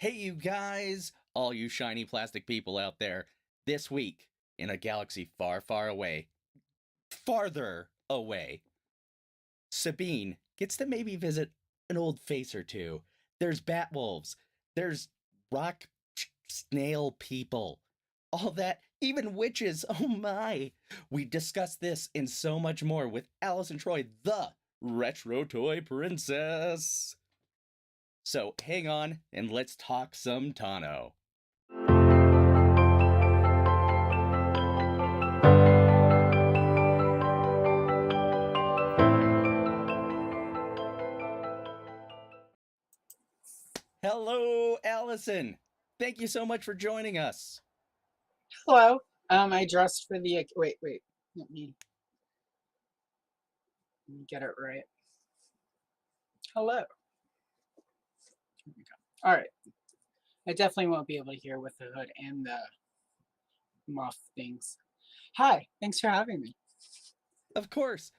Hey, you guys, all you shiny plastic people out there, this week in a galaxy far, far away, farther away, Sabine gets to maybe visit an old face or two. There's Batwolves, there's rock snail people, all that, even witches. Oh my! We discuss this and so much more with Allison Troy, the Retro Toy Princess. So hang on and let's talk some Tano. Hello, Allison. Thank you so much for joining us. Hello. I dressed for the wait. Let me get it right. Hello. Here we go. All right. I definitely won't be able to hear with the hood and the muff things. Hi. Thanks for having me. Of course.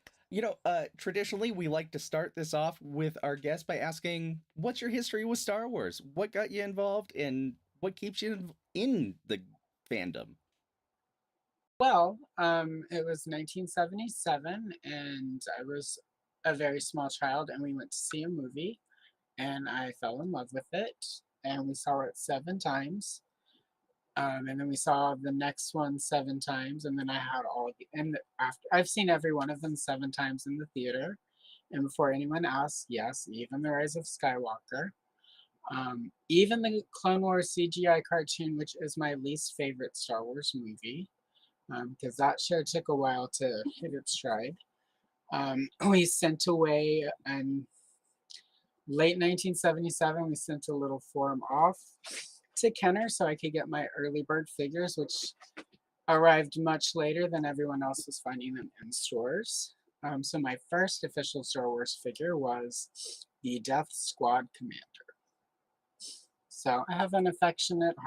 Traditionally, we like to start this off with our guest by asking, what's your history with Star Wars? What got you involved and what keeps you in the fandom? Well, it was 1977, and I was a very small child, and we went to see a movie, and I fell in love with it, and we saw it 7 times. And then we saw the next one 7 times, and then I had all of the and after I've seen every one of them 7 times in the theater. And before anyone asks, yes, even the Rise of Skywalker, even the Clone Wars CGI cartoon, which is my least favorite Star Wars movie, because that show took a while to hit its stride. We sent away in late 1977. We sent a little form off to Kenner so I could get my early bird figures, which arrived much later than everyone else was finding them in stores. So my first official Star Wars figure was the Death Squad Commander. So I have an affectionate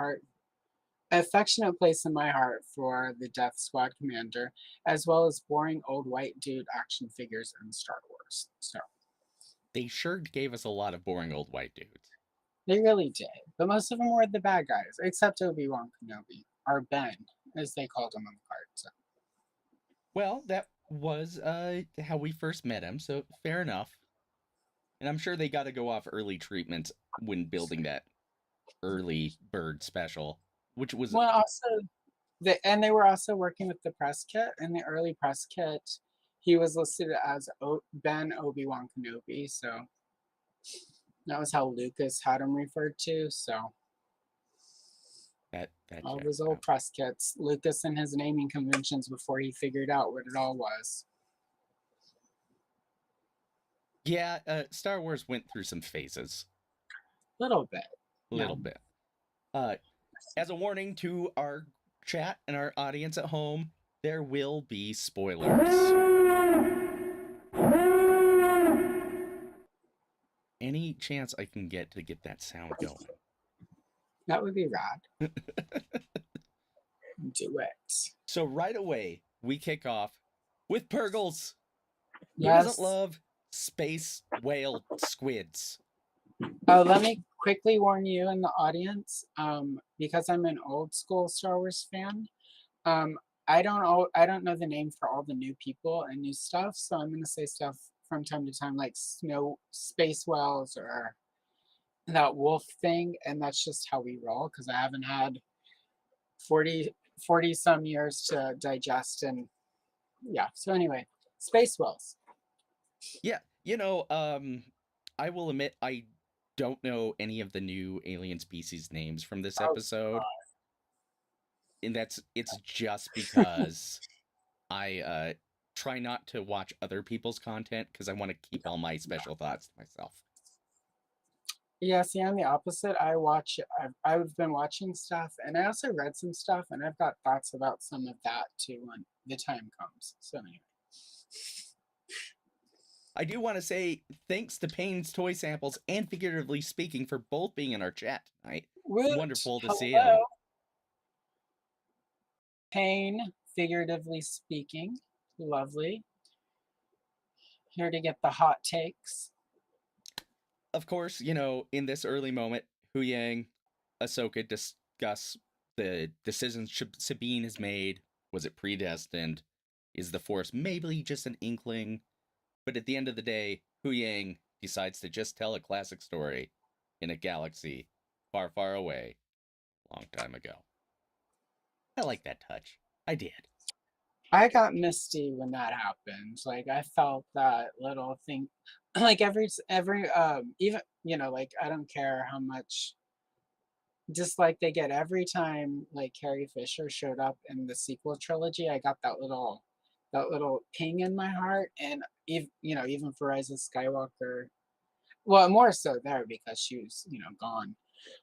place in my heart for the Death Squad Commander, as well as boring old white dude action figures in Star Wars. So They sure gave us a lot of boring old white dudes. they really did, but most of them were the bad guys, except Obi-Wan Kenobi, or Ben, as they called him on the card. So. Well, that was how we first met him, so fair enough. And I'm sure they got to go off early treatments when building that early bird special, which was Well, also, they were also working with the press kit. In the early press kit, he was listed as Ben Obi-Wan Kenobi, so that was how Lucas had him referred to. So that all checks those old out. press kits, Lucas and his naming conventions before he figured out what it all was. Yeah, Star Wars went through some phases, Little bit, a yeah. little bit. Uh, as a warning to our chat and our audience at home, there will be spoilers. Any chance I can get to get that sound going? That would be rad. Do it. So right away, we kick off with Purgles. Who doesn't Yes. love space whale squids? Oh, let me quickly warn you in the audience, because I'm an old school Star Wars fan. Um, I don't know the name for all the new people and new stuff, so I'm gonna say stuff from time to time like snow space wells or that wolf thing, and that's just how we roll because I haven't had 40 some years to digest and yeah. So anyway, space wells. Yeah, I will admit I don't know any of the new alien species names from this Oh, episode, and it's just because I try not to watch other people's content because I want to keep all my special thoughts to myself. yeah, see, I'm the opposite. I've been watching stuff, and I also read some stuff, and I've got thoughts about some of that too when the time comes. So anyway, I do want to say thanks to Payne's Toy Samples and Figuratively Speaking for both being in our chat tonight. It's Woot! wonderful to see them. Hello, pain, figuratively speaking. Lovely. Here to get the hot takes. Of course, in this early moment, Hu Yang Ahsoka discuss the decisions Sabine has made. Was it predestined? Is the Force maybe just an inkling? But at the end of the day, Hu Yang decides to just tell a classic story in a galaxy far, far away, long time ago. I like that touch. I did. I got misty when that happened. Like I felt that little thing, like every even like I don't care how much dislike they get every time like Carrie Fisher showed up in the sequel trilogy. I got that little ping in my heart, and even for Rise of Skywalker. Well, more so there because she was gone.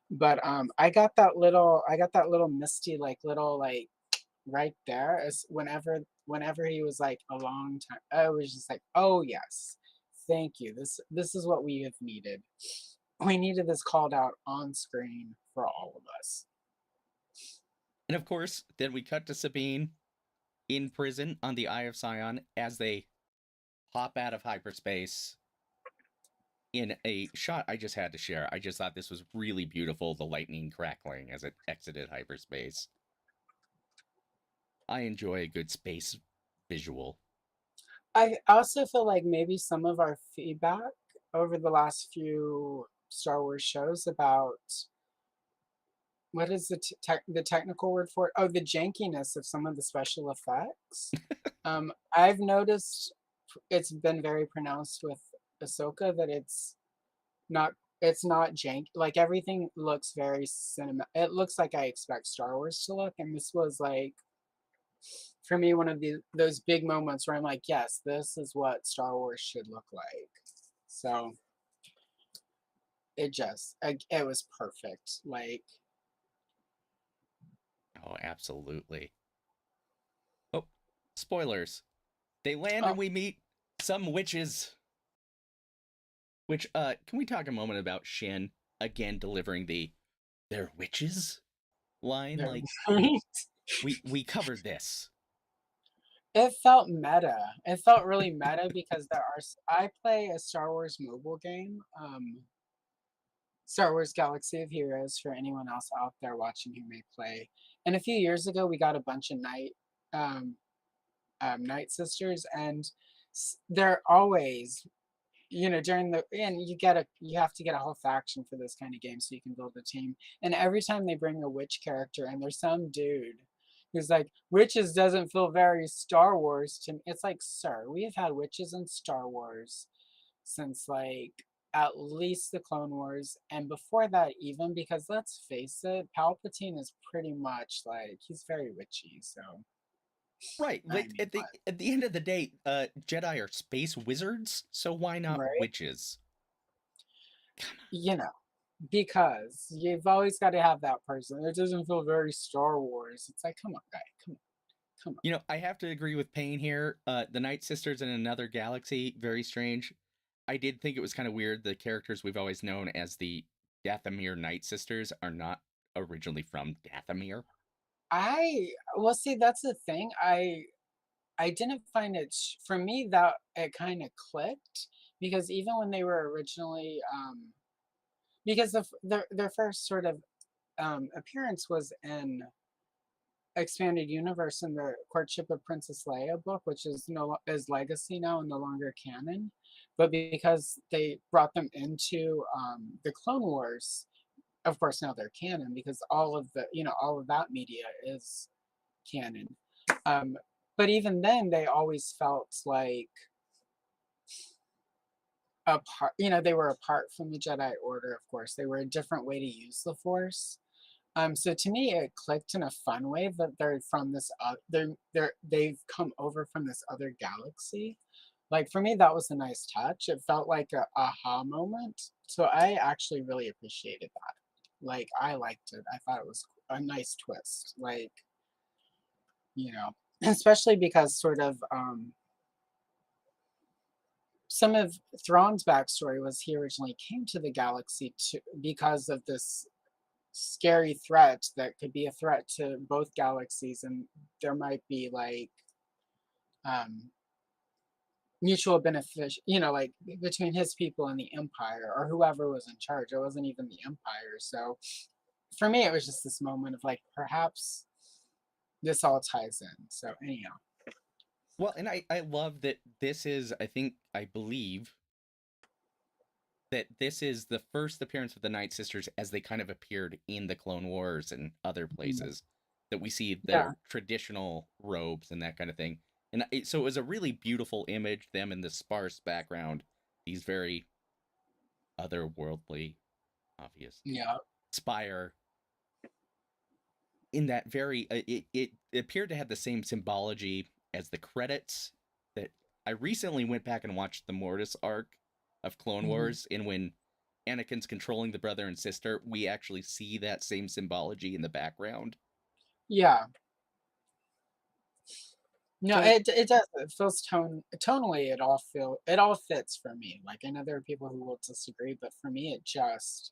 But I got that little misty like little like right there as whenever he was like a long time. I was just like, oh yes, thank you. This is what we have needed. We needed this called out on screen for all of us. And of course, then we cut to Sabine in prison on the Eye of Sion as they pop out of hyperspace in a shot I just had to share. I just thought this was really beautiful, the lightning crackling as it exited hyperspace. I enjoy a good space visual. I also feel like maybe some of our feedback over the last few Star Wars shows about what is the technical word for it? Oh, the jankiness of some of the special effects. I've noticed it's been very pronounced with Ahsoka that not it's not jank. Like everything looks very cinema. It looks like I expect Star Wars to look, and this was like for me one of those big moments where I'm like, yes, this is what Star Wars should look like. So it was perfect. Like Oh, absolutely. Oh, spoilers. They land oh and we meet some witches. Which, can we talk a moment about Shin again delivering the "they're witches" line? they're Like, right. we covered this. It felt meta. It felt really meta because I play a Star Wars mobile game, Star Wars Galaxy of Heroes for anyone else out there watching who may play. And a few years ago, we got a bunch of um, Night Sisters, and they're always, during and you have to get a whole faction for this kind of game so you can build a team. And every time they bring a witch character, and there's some dude who's like, witches doesn't feel very Star Wars to me. It's like, sir, we have had witches in Star Wars since like at least the Clone Wars, and before that even because let's face it, Palpatine is pretty much like he's very witchy. So Right. I Like mean, at the end of the day, Jedi are space wizards, so why not right? witches? Come You know, because you've always got to have that person. It doesn't feel very Star Wars. It's like, come on, guy, come on, come on. You know, I have to agree with Payne here. The Night Sisters in another galaxy, very strange. I did think it was kind of weird. The characters we've always known as the Dathomir Night Sisters are not originally from Dathomir. Well, see, that's the thing. I didn't find it for me that it kind of clicked because even when they were originally because their first sort of appearance was in expanded universe in the Courtship of Princess Leia book, which is no is legacy now and no longer canon. But because they brought them into the Clone Wars, of course now they're canon because all of that media is canon. Um, but even then, they always felt like apart. They were apart from the Jedi Order. Of course, they were a different way to use the Force. So to me, it clicked in a fun way that they're from this. They've come over from this other galaxy. Like for me, that was a nice touch. It felt like a aha moment. So I actually really appreciated that. Like I liked it. I thought it was a nice twist. Like especially because sort of some of Thrawn's backstory was he originally came to the galaxy because of this scary threat that could be a threat to both galaxies, and there might be like um, mutual benefit, like between his people and the Empire or whoever was in charge. It wasn't even the Empire. So for me, it was just this moment of like, perhaps this all ties in. So anyhow, Well, and I love that this is, I believe that this is the first appearance of the Night Sisters as they kind of appeared in the Clone Wars and other mm, places, that we see yeah, their traditional robes and that kind of thing. And so it was a really beautiful image, them in the sparse background, these very otherworldly, obvious yeah, spire in that very it appeared to have the same symbology as the credits. That I recently went back and watched the Mortis arc of Clone mhm, Wars, and when Anakin's controlling the brother and sister, we actually see that same symbology in the background. yeah. No, So it does. It feels tonally. It all fits for me. Like I know there are people who will disagree, but for me, it just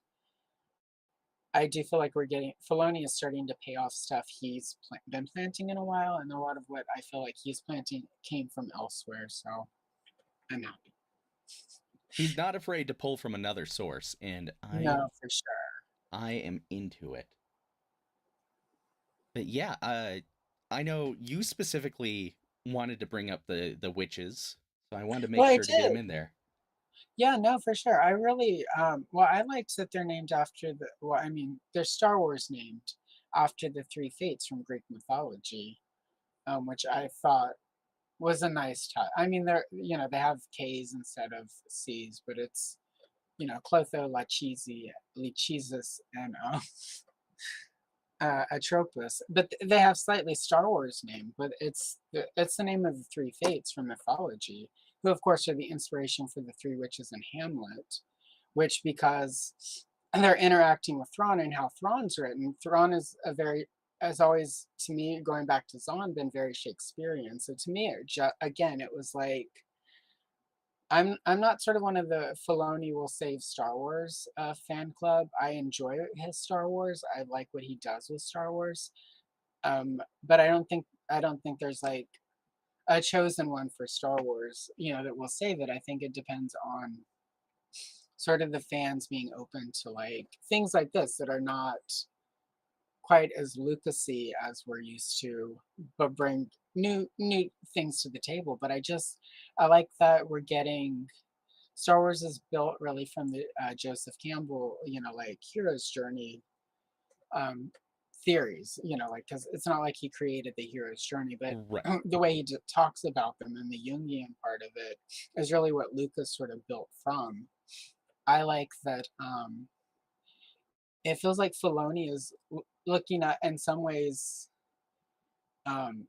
I do feel like we're getting Filoni is starting to pay off stuff been planting in a while, and a lot of what I feel like he's planting came from elsewhere. So I'm happy. he's not afraid to pull from another source, and No, for sure. I am into it. But yeah, I know you specifically wanted to bring up the witches, so I wanted to make Well, I sure to get did. them in there. Yeah, no, for sure. I really, well, I liked that they're named after well, I mean, they're Star Wars named after the three fates from Greek mythology, which I thought was a nice touch. I mean, they have K's instead of C's, but it's, Clotho, Lachesis, Lichesis, and Atropos. But they have slightly Star Wars name, but it's the name of the three fates from mythology, who of course are the inspiration for the three witches in Hamlet, which because they're interacting with Thrawn and how Thrawn's written. Thrawn is as always to me, going back to Zahn, been very Shakespearean. So to me, again, it was like I'm not sort of one of the Filoni will save Star Wars fan club. I enjoy his Star Wars. I like what he does with Star Wars. But I don't think there's like a chosen one for Star Wars, that will save it. I think it depends on sort of the fans being open to like things like this that are not quite as Lucasy as we're used to, but bring new things to the table. But I like that we're getting Star Wars is built really from the Joseph Campbell, like hero's journey um, theories, like because it's not like he created the hero's journey, but Right. the way he talks about them and the Jungian part of it is really what Lucas sort of built from. I like that it feels like Filoni is looking at, in some ways,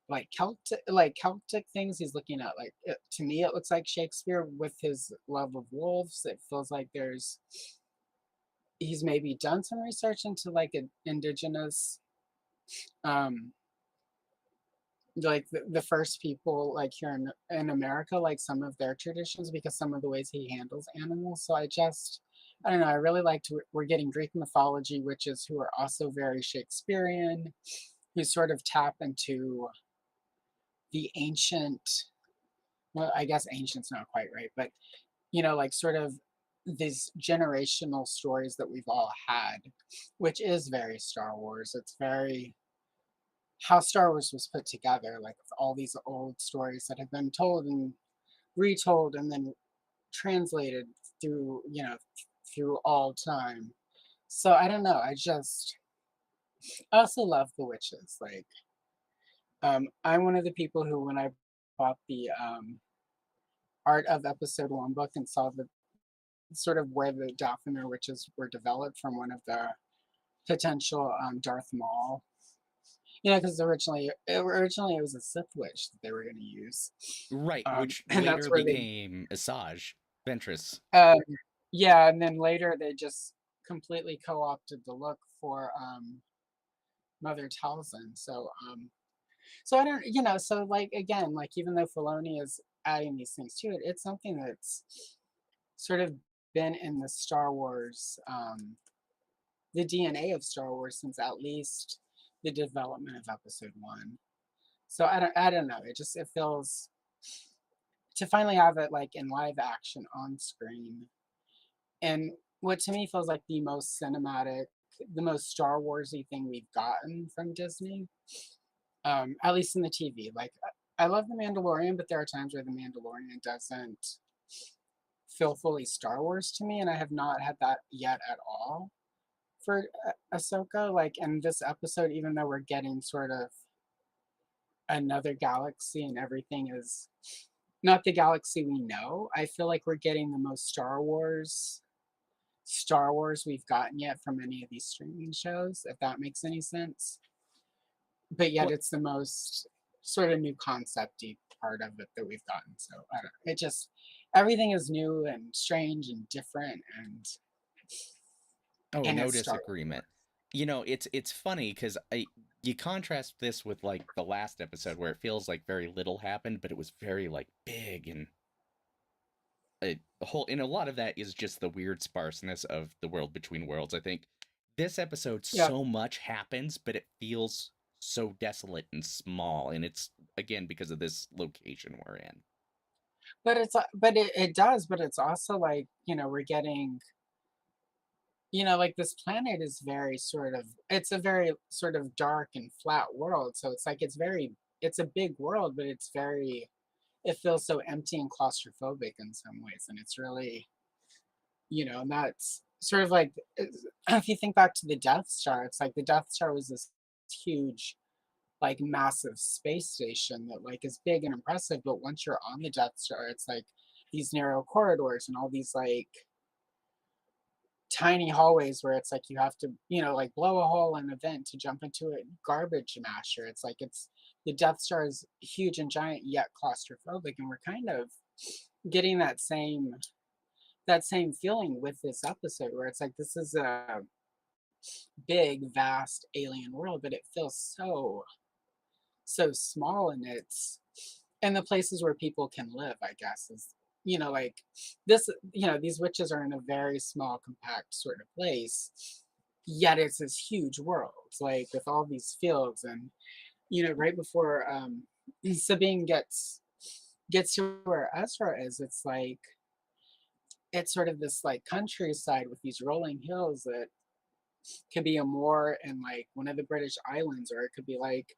like Celtic things. He's looking at to me, it looks like Shakespeare with his love of wolves. It feels like he's maybe done some research into like an indigenous um like the first people like here in America, like some of their traditions because some of the ways he handles animals. So I don't know, I really liked we're getting Greek mythology witches who are also very Shakespearean, who sort of tap into the ancient, well, I guess ancient's not quite right, but like sort of these generational stories that we've all had, which is very Star Wars. It's very how Star Wars was put together, like with all these old stories that have been told and retold and then translated through, through all time. So I don't know. I also love the witches. Like, I'm one of the people who, when I bought the Art of Episode One book and saw the sort of where the Dathomir witches were developed from one of the potential Darth Maul. Because originally it was a Sith witch that they were going to use, Right, which and that's later where they, became Asajj Ventress. um, yeah, and then later they just completely co-opted the look for Mother Talzin. So I don't, so like again, like even though Filoni is adding these things to it, it's something that's sort of been in the Star Wars, the DNA of Star Wars since at least the development of Episode One. So I don't know. It feels to finally have it like in live action on screen, and what to me feels like the most cinematic. the most Star Warsy thing we've gotten from Disney. At least in the TV. Like I love The Mandalorian, but there are times where The Mandalorian doesn't feel fully Star Wars to me, and I have not had that yet at all for Ahsoka. Like in this episode, even though we're getting sort of another galaxy and everything is not the galaxy we know, I feel like we're getting the most Star Wars we've gotten yet from any of these streaming shows, if that makes any sense. But yet Well, it's the most sort of new concepty part of it that we've gotten. So I don't know. It just everything is new and strange and different oh, and no it's Star disagreement. It's funny because I you contrast this with like the last episode where it feels like very little happened, but it was very like big and a whole. And a lot of that is just the weird sparseness of the world between worlds. I think this episode Yeah, so much happens, but it feels so desolate and small, and it's again because of this location we're in. but it does, but it's also like, we're getting, like this planet is very sort of it's a very sort of dark and flat world. So it's like it's a big world, but it feels so empty and claustrophobic in some ways. And it's really, and that's sort of like if you think back to the Death Star, it's like the Death Star was this huge, like massive space station that like is big and impressive, but once you're on the Death Star, it's like these narrow corridors and all these like tiny hallways where it's like you have to, like blow a hole in a vent to jump into a garbage masher. It's like the Death Star is huge and giant yet claustrophobic, and we're kind of getting that same feeling with this episode where it's like this is a big, vast alien world, but it feels so small, and the places where people can live, I guess, is like this, these witches are in a very small, compact sort of place, yet it's this huge world, like with all these fields. And right before Sabine gets to where Ezra is, it's sort of this like countryside with these rolling hills that could be a moor in like one of the British islands, or it could be like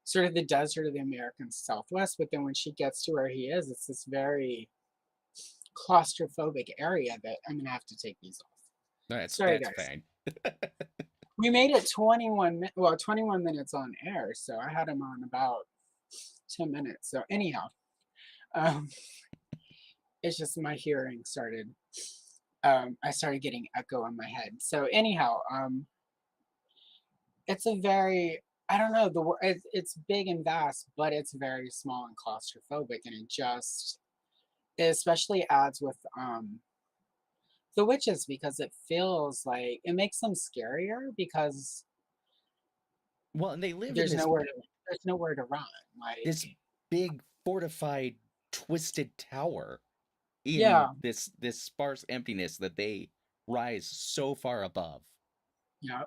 sort of the desert of the American Southwest. But then when she gets to where he is, it's this very claustrophobic area that I'm gonna have to take these off. Sorry, That's guys. fine. We made it 21 minutes on air, so I had him on about 10 minutes. So anyhow, um, it's just my hearing started. I started getting echo in my head. So anyhow, it's a very I don't know it's big and vast, but it's very small and claustrophobic, and it especially adds with the witches because it feels like it makes them scarier because Well, and they live in there's nowhere to there's nowhere to run. Like this big fortified twisted tower in yeah, this sparse emptiness that they rise so far above. yeah,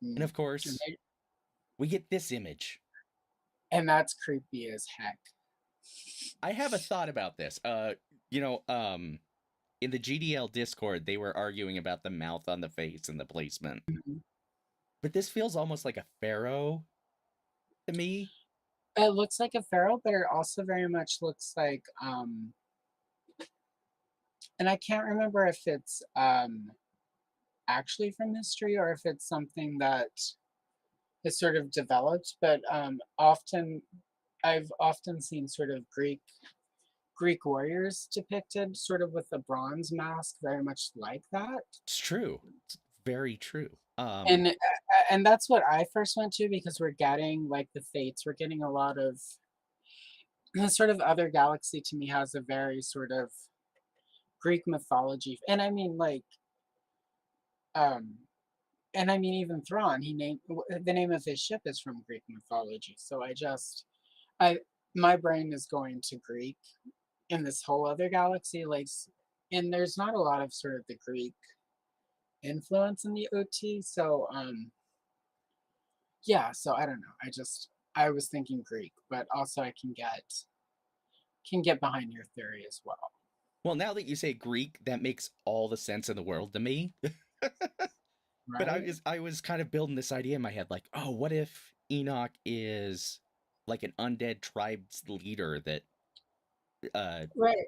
And mm, of course, we get this image. and that's creepy as heck. I have a thought about this. You know, in the GDL Discord, they were arguing about the mouth on the face and the placement. Mhm. But this feels almost like a pharaoh to me. It looks like a pharaoh, but it also very much looks like and I can't remember if it's actually from history or if it's something that is sort of developed, but I've often seen sort of Greek warriors depicted sort of with a bronze mask, very much like that. It's true. It's very true. And that's what I first went to because we're getting like the fates. We're getting a lot of the sort of other galaxy to me has a very sort of Greek mythology, and I mean like um and I mean even Thrawn. The name of his ship is from Greek mythology. So I my brain is going to Greek in this whole other galaxy, like, and there's not a lot of sort of the Greek influence in the OT. So yeah, so I don't know. I was thinking Greek, but also I can get behind your theory as well. Well, now that you say Greek, that makes all the sense in the world to me. But I right? was I was kind of building this idea in my head, like, oh, what if Enoch is like an undead tribe's leader uh Right.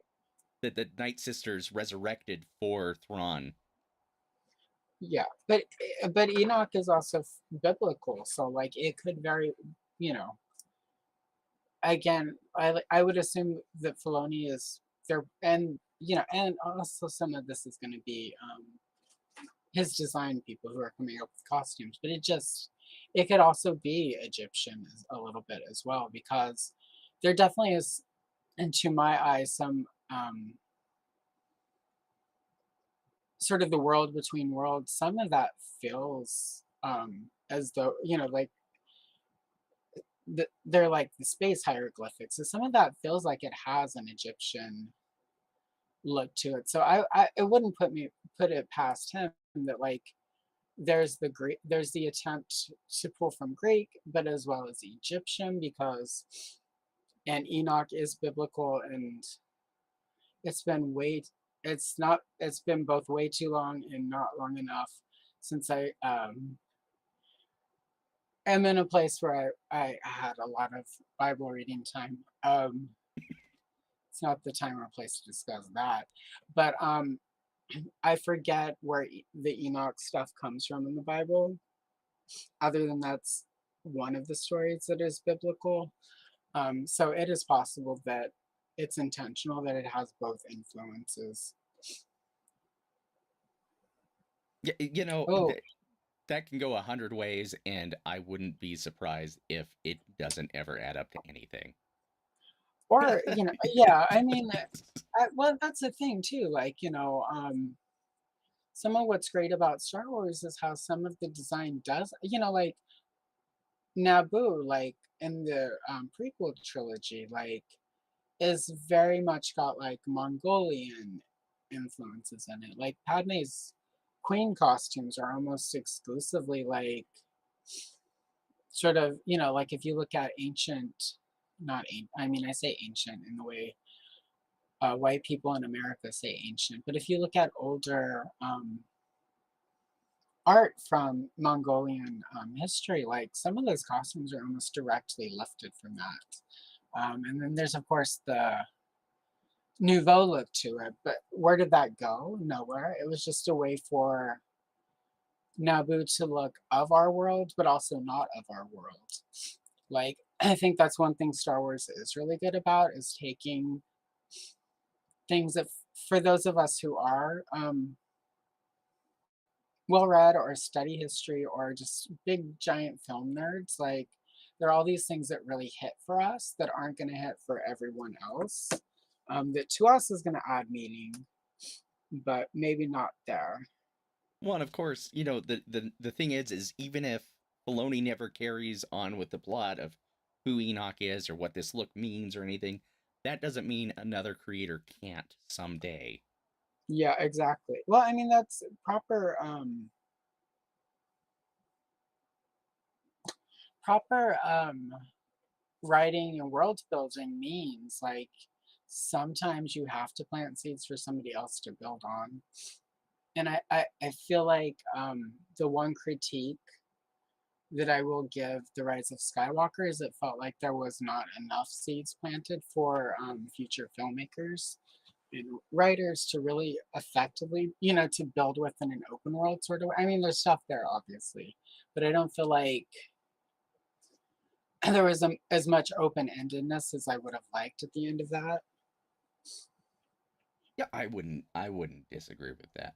that the Night Sisters resurrected for Thrawn? Yeah, but Enoch is also biblical, so like it could very, you know, again, I would assume that Filoni is there, and and also some of this is going to be his design people who are coming up with costumes, but it could also be Egyptian a little bit as well because there definitely is, and to my eyes, some sort of the world between worlds. Some of that feels as though like they're like the space hieroglyphics. So some of that feels like it has an Egyptian look to it. So I it wouldn't put it past him that like there's the attempt to pull from Greek, but as well as Egyptian because and Enoch is biblical and it's been way it's been both way too long and not long enough since I am in a place where I had a lot of Bible reading time. It's not the time or place to discuss that. But I forget where the Enoch stuff comes from in the Bible. Other than that's one of the stories that is biblical. So it is possible that it's intentional that it has both influences. Yeah, Oh, that can go 100 ways, and I wouldn't be surprised if it doesn't ever add up to anything. or yeah. I mean, well, that's the thing too. Like some of what's great about Star Wars is how some of the design does. Like Naboo, like in the prequel trilogy, like is very much got like Mongolian influences in it. Like Padme's queen costumes are almost exclusively like sort of, like if you look at ancient, not ancient, I mean, I say ancient in the way white people in America say ancient, but if you look at older art from Mongolian history, like some of those costumes are almost directly lifted from that. And then there's, of course, the nouveau look to it, but where did that go? Nowhere. It was just a way for Naboo to look of our world, but also not of our world. Like, I think that's one thing Star Wars is really good about is taking things that, for those of us who are well read or study history or just big giant film nerds, like, there are all these things that really hit for us that aren't going to hit for everyone else. That to us is going to add meaning, but maybe not there. Well, and of course, the thing is even if Filoni never carries on with the plot of who Enoch is or what this look means or anything, that doesn't mean another creator can't someday. Yeah, exactly. Well, I mean, that's proper writing and world building means like sometimes you have to plant seeds for somebody else to build on. And I feel like the one critique that I will give The Rise of Skywalker is it felt like there was not enough seeds planted for future filmmakers and writers to really effectively, to build within an open world sort of. I mean, there's stuff there, obviously, but I don't feel like there was as much open endedness as I would have liked at the end of that. Yeah, I wouldn't disagree with that.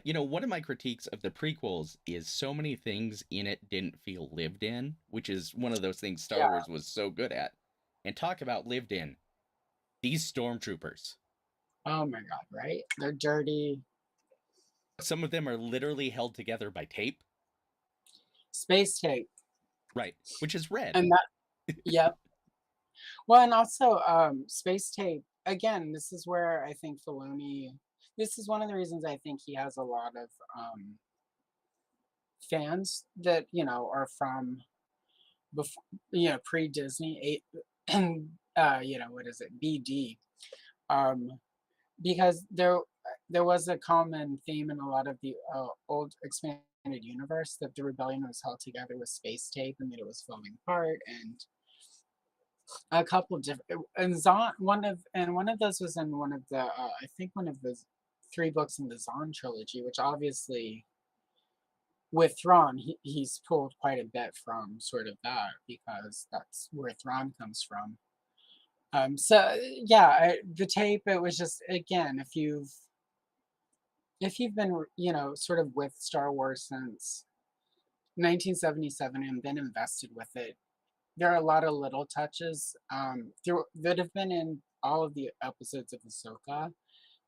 One of my critiques of the prequels is so many things in it didn't feel lived in, which is one of those things Star Yeah. Wars was so good at. And talk about lived in. These stormtroopers. Oh my God, right? They're dirty. Some of them are literally held together by tape, Space tape. right? Which is red. And that, yep. Well, and also space tape. Again, this is where I think Filoni. This is one of the reasons I think he has a lot of fans that are from before, pre Disney, eight, and what is it, BD. Um, because there was a common theme in a lot of the old expanded universe that the rebellion was held together with space tape and that it was falling apart, and a couple of different and one of those was in one of the I think one of the three books in the Zahn trilogy, which obviously with Thrawn he's pulled quite a bit from sort of that because that's where Thrawn comes from. So yeah, the tape, it was just, again, if you've been, sort of with Star Wars since 1977 and been invested with it, there are a lot of little touches that have been in all of the episodes of Ahsoka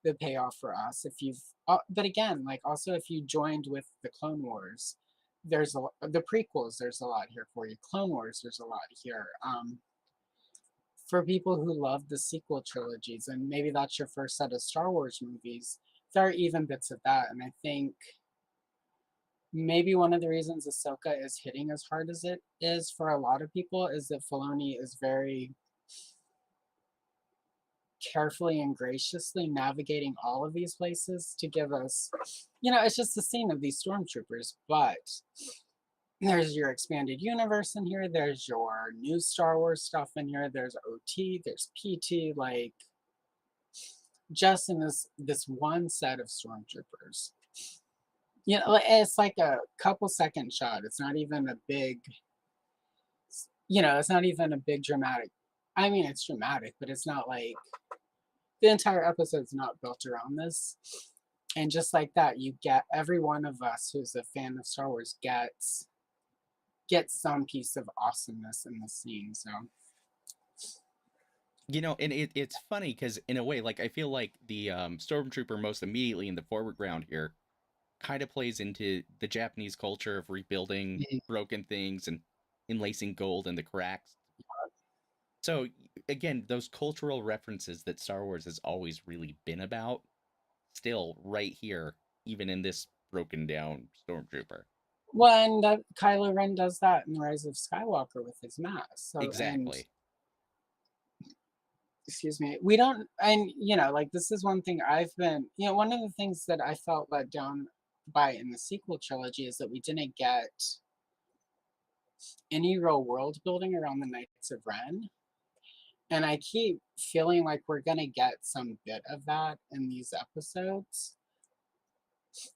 that pay off for us. If you've, but again, like also if you joined with the Clone Wars, the prequels. There's a lot here for you. Clone Wars, there's a lot here. For people who love the sequel trilogies, and maybe that's your first set of Star Wars movies, there are even bits of that. And I think maybe one of the reasons Ahsoka is hitting as hard as it is for a lot of people is that Filoni is very carefully and graciously navigating all of these places to give us, it's just the scene of these stormtroopers, but there's your expanded universe in here, there's your new Star Wars stuff in here, there's OT, there's PT, like just in this one set of stormtroopers. It's like a couple second shot. It's not even a big, it's not even a big dramatic. I mean, it's dramatic, but it's not like the entire episode's not built around this. And just like that, you get every one of us who's a fan of Star Wars gets some piece of awesomeness in the scene. So And it's funny because in a way, like I feel like the stormtrooper most immediately in the foreground here kind of plays into the Japanese culture of rebuilding mhm. broken things and enlacing gold in the cracks. So again, those cultural references that Star Wars has always really been about, still right here, even in this broken down stormtrooper. Well, and that Kylo Ren does that in the Rise of Skywalker with his mask. So, and Exactly. excuse me, we don't, and like this is one thing I've been, one of the things that I felt let down by in the sequel trilogy is that we didn't get any real world building around the Knights of Ren. And I keep feeling like we're gonna get some bit of that in these episodes.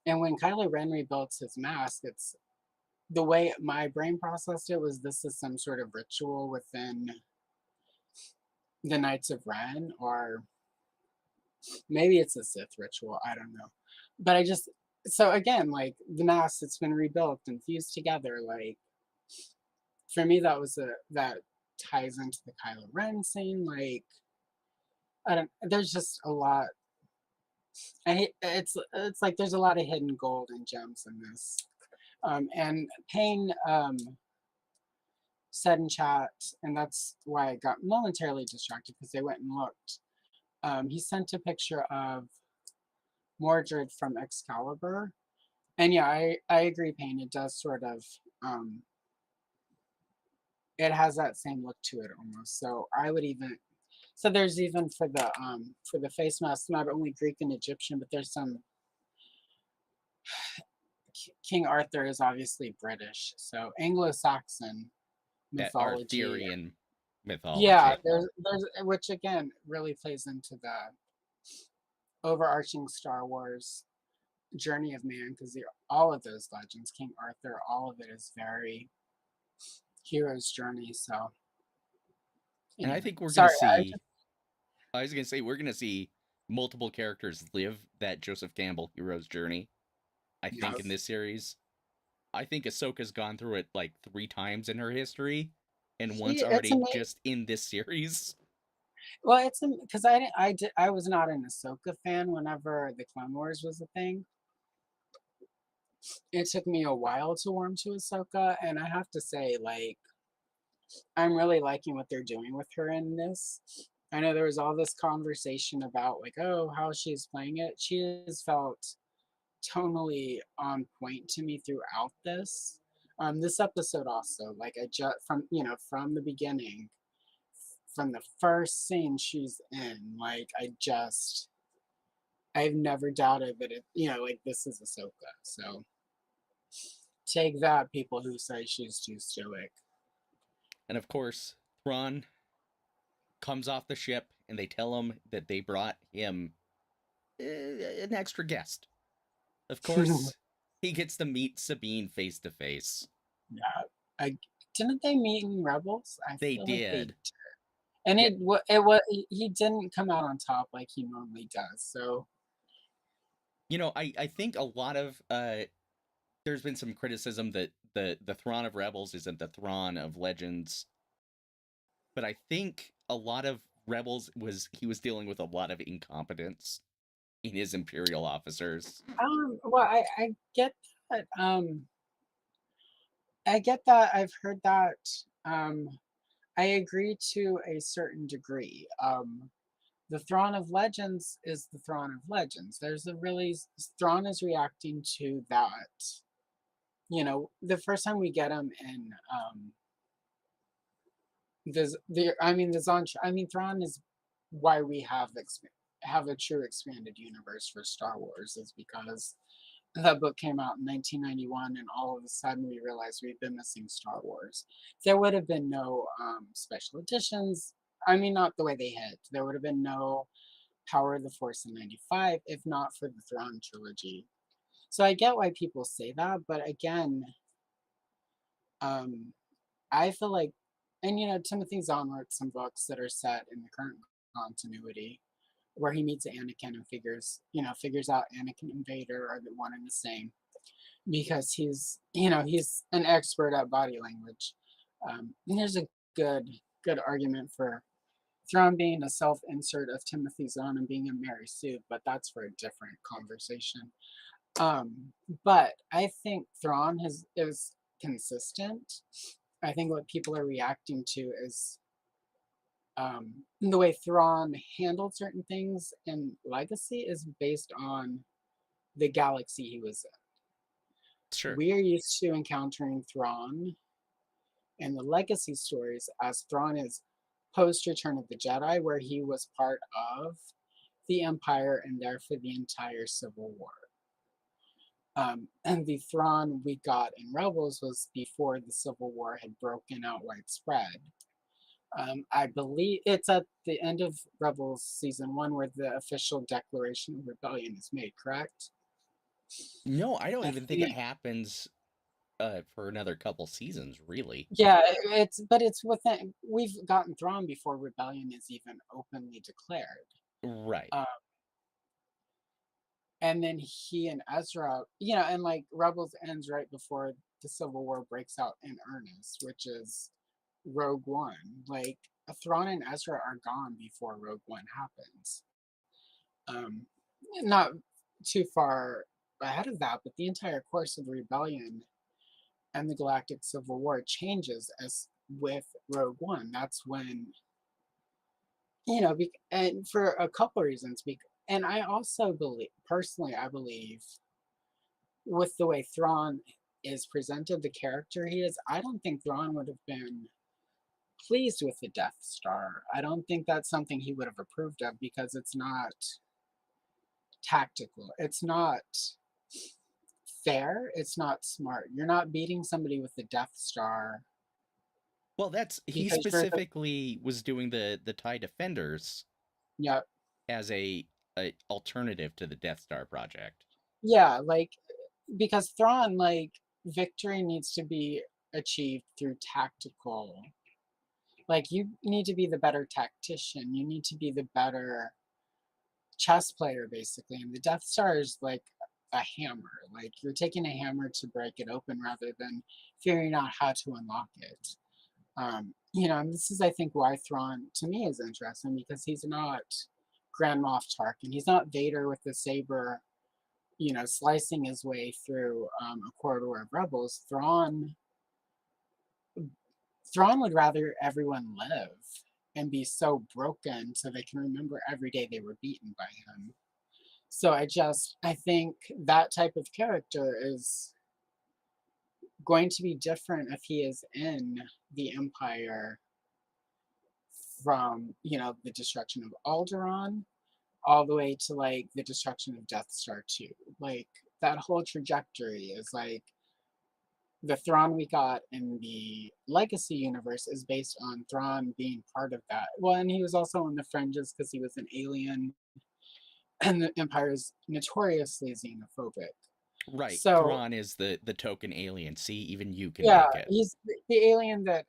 And when Kylo Ren rebuilds his mask, it's the way my brain processed it was this is some sort of ritual within the Knights of Ren, or maybe it's a Sith ritual. I don't know. But I just, so again, like the mask, it's been rebuilt and fused together. Like for me, that ties into the Kylo Ren scene. Like I don't. There's just a lot. It's like there's a lot of hidden gold and gems in this. And Payne said in chat, and that's why I got momentarily distracted because they went and looked. He sent a picture of Mordred from Excalibur, and yeah, I agree, Payne. It does sort of it has that same look to it almost. So I would even so there's even for the face mask, not only Greek and Egyptian, but there's some King Arthur is obviously British, so Anglo-Saxon That mythology. Arthurian Yeah, mythology. there's which again really plays into the overarching Star Wars journey of man because all of those legends, King Arthur, all of it is very hero's journey. So And I anyway, think we're gonna sorry, see I was gonna say we're gonna see multiple characters live that Joseph Campbell hero's journey. I yeah. think in this series, I think Ahsoka's gone through it like 3 times in her history, and once It's already amazing. just in this series. Well, it's because I was not an Ahsoka fan whenever the Clone Wars was a thing. It took me a while to warm to Ahsoka, and I have to say, like, I'm really liking what they're doing with her in this. I know there was all this conversation about like, oh, how she's playing it. She has felt tonally on point to me throughout this. This episode also, like I just from the beginning, from the first scene she's in, like I just I've never doubted that like this is Ahsoka. So take that, people who say she's too stoic. And of course, Thrawn comes off the ship and they tell him that they brought him an extra guest. Of course, he gets to meet Sabine face to face. Yeah, I didn't they meet in Rebels? I They feel like they did. did. And Yeah, he didn't come out on top like he normally does. So I think a lot of there's been some criticism that the Thrawn of Rebels isn't the Thrawn of Legends, but I think a lot of Rebels was he was dealing with a lot of incompetence in his Imperial officers. well, I get that. I get that. I've heard that. Um, I agree to a certain degree. The Thrawn of Legends is the Thrawn of Legends. There's a really Thrawn is reacting to that. The first time we get him in the Zon. Thrawn is why we have a true expanded universe for Star Wars is because that book came out in 1991, and all of a sudden we realized we've been missing Star Wars. There would have been no special editions. Not the way they hit. There would have been no Power of the Force in '95 if not for the Thrawn trilogy. So I get why people say that, but again, um, I feel like, and Timothy Zahn wrote some books that are set in the current continuity, where he meets Anakin and figures out Anakin and Vader are the one and the same, because he's an expert at body language. And there's a good argument for Thrawn being a self-insert of Timothy Zahn and being a Mary Sue, but that's for a different conversation. But I think Thrawn is consistent. I think what people are reacting to is the way Thrawn handled certain things in Legacy is based on the galaxy he was in. Sure. We are used to encountering Thrawn in the Legacy stories as Thrawn is post Return of the Jedi, where he was part of the Empire and there for the entire Civil War. And the Thrawn we got in Rebels was before the Civil War had broken out widespread. I believe it's at the end of Rebels season 1 where the official declaration of rebellion is made, correct? No, I don't I even think it think, happens for another couple seasons, really. yeah, it's within we've gotten Thrawn before rebellion is even openly declared. Right. Um, and then he and Ezra, and like Rebels ends right before the Civil War breaks out in earnest, which is Rogue One. Like Thrawn and Ezra are gone before Rogue One happens. Um, Not too far ahead of that, but the entire course of the rebellion and the Galactic Civil War changes as with Rogue One. That's when and for a couple of reasons. And I also believe, personally, I believe with the way Thrawn is presented, the character he is, I don't think Thrawn would have been pleased with the Death Star. I don't think that's something he would have approved of because it's not tactical. It's not fair. It's not smart. You're not beating somebody with the Death Star Well, that's he because you're the specifically was doing the TIE Defenders yeah as a alternative to the Death Star project. yeah like because Thrawn victory needs to be achieved through tactical. Like you need to be the better tactician. You need to be the better chess player basically. And the Death Star is like a hammer. Like you're taking a hammer to break it open rather than figuring out how to unlock it. And this is I think why Thrawn to me is interesting because he's not Grand Moff Tarkin. He's not Vader with the saber, slicing his way through a corridor of rebels. Thrawn would rather everyone live and be so broken so they can remember every day they were beaten by him. So I think that type of character is going to be different if he is in the Empire from, the destruction of Alderaan. all the way to like the destruction of Death Star 2. Like that whole trajectory is like the Thrawn we got in the Legacy universe is based on Thrawn being part of that. Well, and he was also on the fringes because he was an alien, and the Empire is notoriously xenophobic. Right. So Thrawn is the token alien. See, even you can yeah, make it. he's the alien that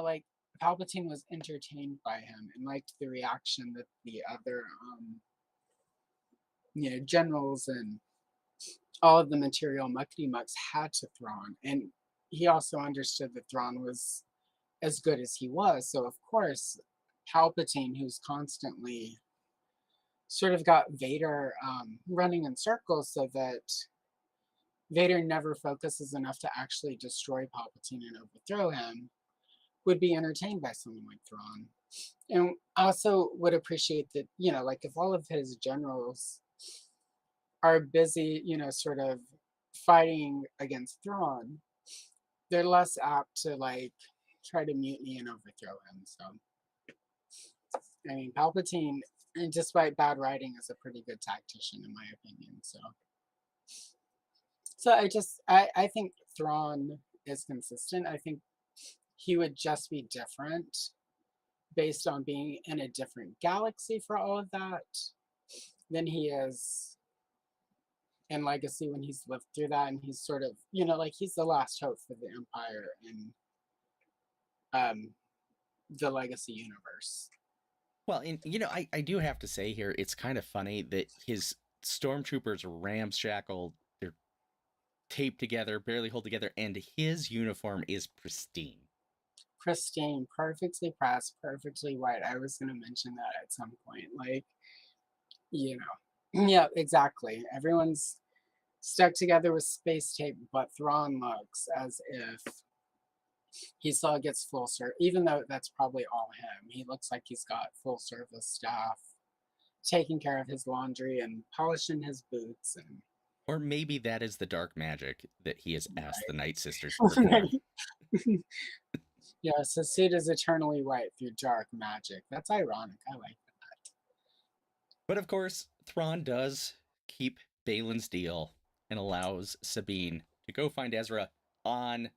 like Palpatine was entertained by him and liked the reaction that the other generals and all of the material muckety mucks had to Thrawn. And he also understood that Thrawn was as good as he was. So of course, Palpatine, who's constantly sort of got Vader running in circles so that Vader never focuses enough to actually destroy Palpatine and overthrow him, would be entertained by someone like Thrawn. And also would appreciate that, like if all of his generals are busy, sort of fighting against Thrawn, they're less apt to like try to mutiny and overthrow him. So, I mean, Palpatine, and despite bad writing, is a pretty good tactician in my opinion. So I think Thrawn is consistent. I think he would just be different based on being in a different galaxy for all of that than he is in Legacy when he's lived through that and he's sort of, like he's the last hope for the Empire in um, the Legacy universe. Well, and I do have to say here, it's kind of funny that his stormtroopers ramshackle, they're taped together, barely hold together, and his uniform is pristine. Pristine, perfectly pressed, perfectly white. I was going to mention that at some point. Like, yeah, exactly. Everyone's stuck together with space tape, but Thrawn looks as if he still gets full service, even though that's probably all him. He looks like he's got full service staff taking care of his laundry and polishing his boots and Or maybe that is the dark magic that he has asked the Night Sisters to perform. right. Yes, his suit is eternally white through dark magic. That's ironic. I like that. But of course, Thrawn does keep Balin's deal and allows Sabine to go find Ezra on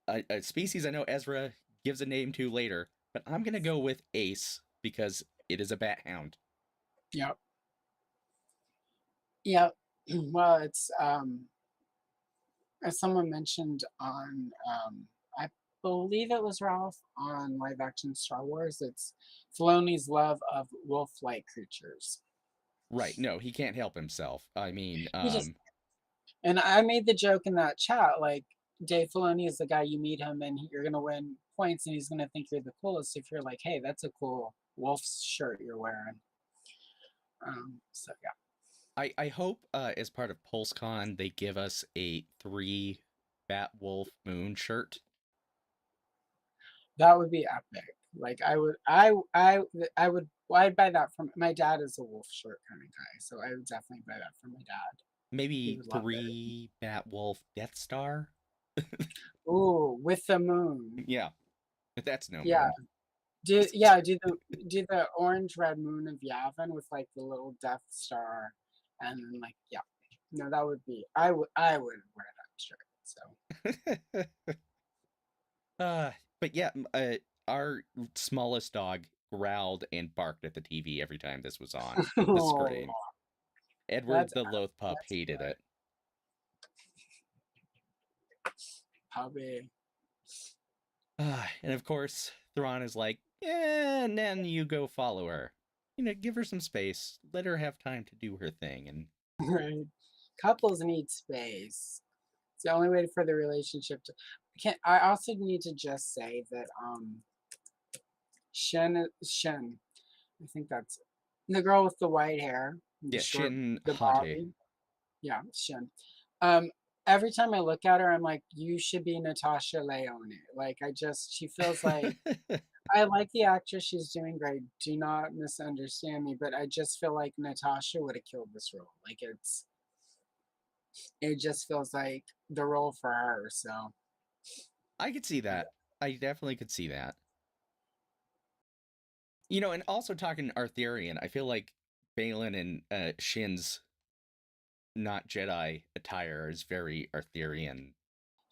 a species I know Ezra gives a name to later, but I'm going to go with Ace because it is a bat hound. Yep. Yep. Well, it's as someone mentioned on I believe it was Ralph on live action Star Wars, it's Filoni's love of wolf-like creatures. Right. No, he can't help himself. I mean, He just And I made the joke in that chat, like Dave Filoni is the guy you meet him and you're gonna win points and he's gonna think you're the coolest if you're like, hey, that's a cool wolf shirt you're wearing. So yeah. I hope as part of PulseCon they give us a 3 Bat Wolf Moon shirt. That would be epic. Like I'd buy that from my dad is a wolf shirt kind of guy, so I would definitely buy that from my dad. He Maybe would love it. 3 Bat Wolf Death Star. Ooh, with the moon. Yeah, but that's no Yeah. moon. Do the orange red moon of Yavin with like the little Death Star and then like yeah. No, that would be I would wear that shirt. So But yeah, our smallest dog growled and barked at the TV every time this was on the oh, screen. Edward that's the Loath Pup that's hated good. it. Probably And of course, Thrawn is like, yeah, and then you go follow her. Give her some space. Let her have time to do her thing. And right. Couples need space. It's the only way for the relationship to I also need to just say that Shen, I think that's the girl with the white hair, the yeah, short Shin the Hati. body. Yeah, Shin. Um, every time I look at her, I'm like, you should be Natasha Leone. Like, she feels like, I like the actress. She's doing great. Do not misunderstand me, but I just feel like Natasha would have killed this role. Like, it just feels like the role for her. So, I could see that. I definitely could see that. And also talking Arthurian, I feel like Balin and Shin's not Jedi attire is very Arthurian.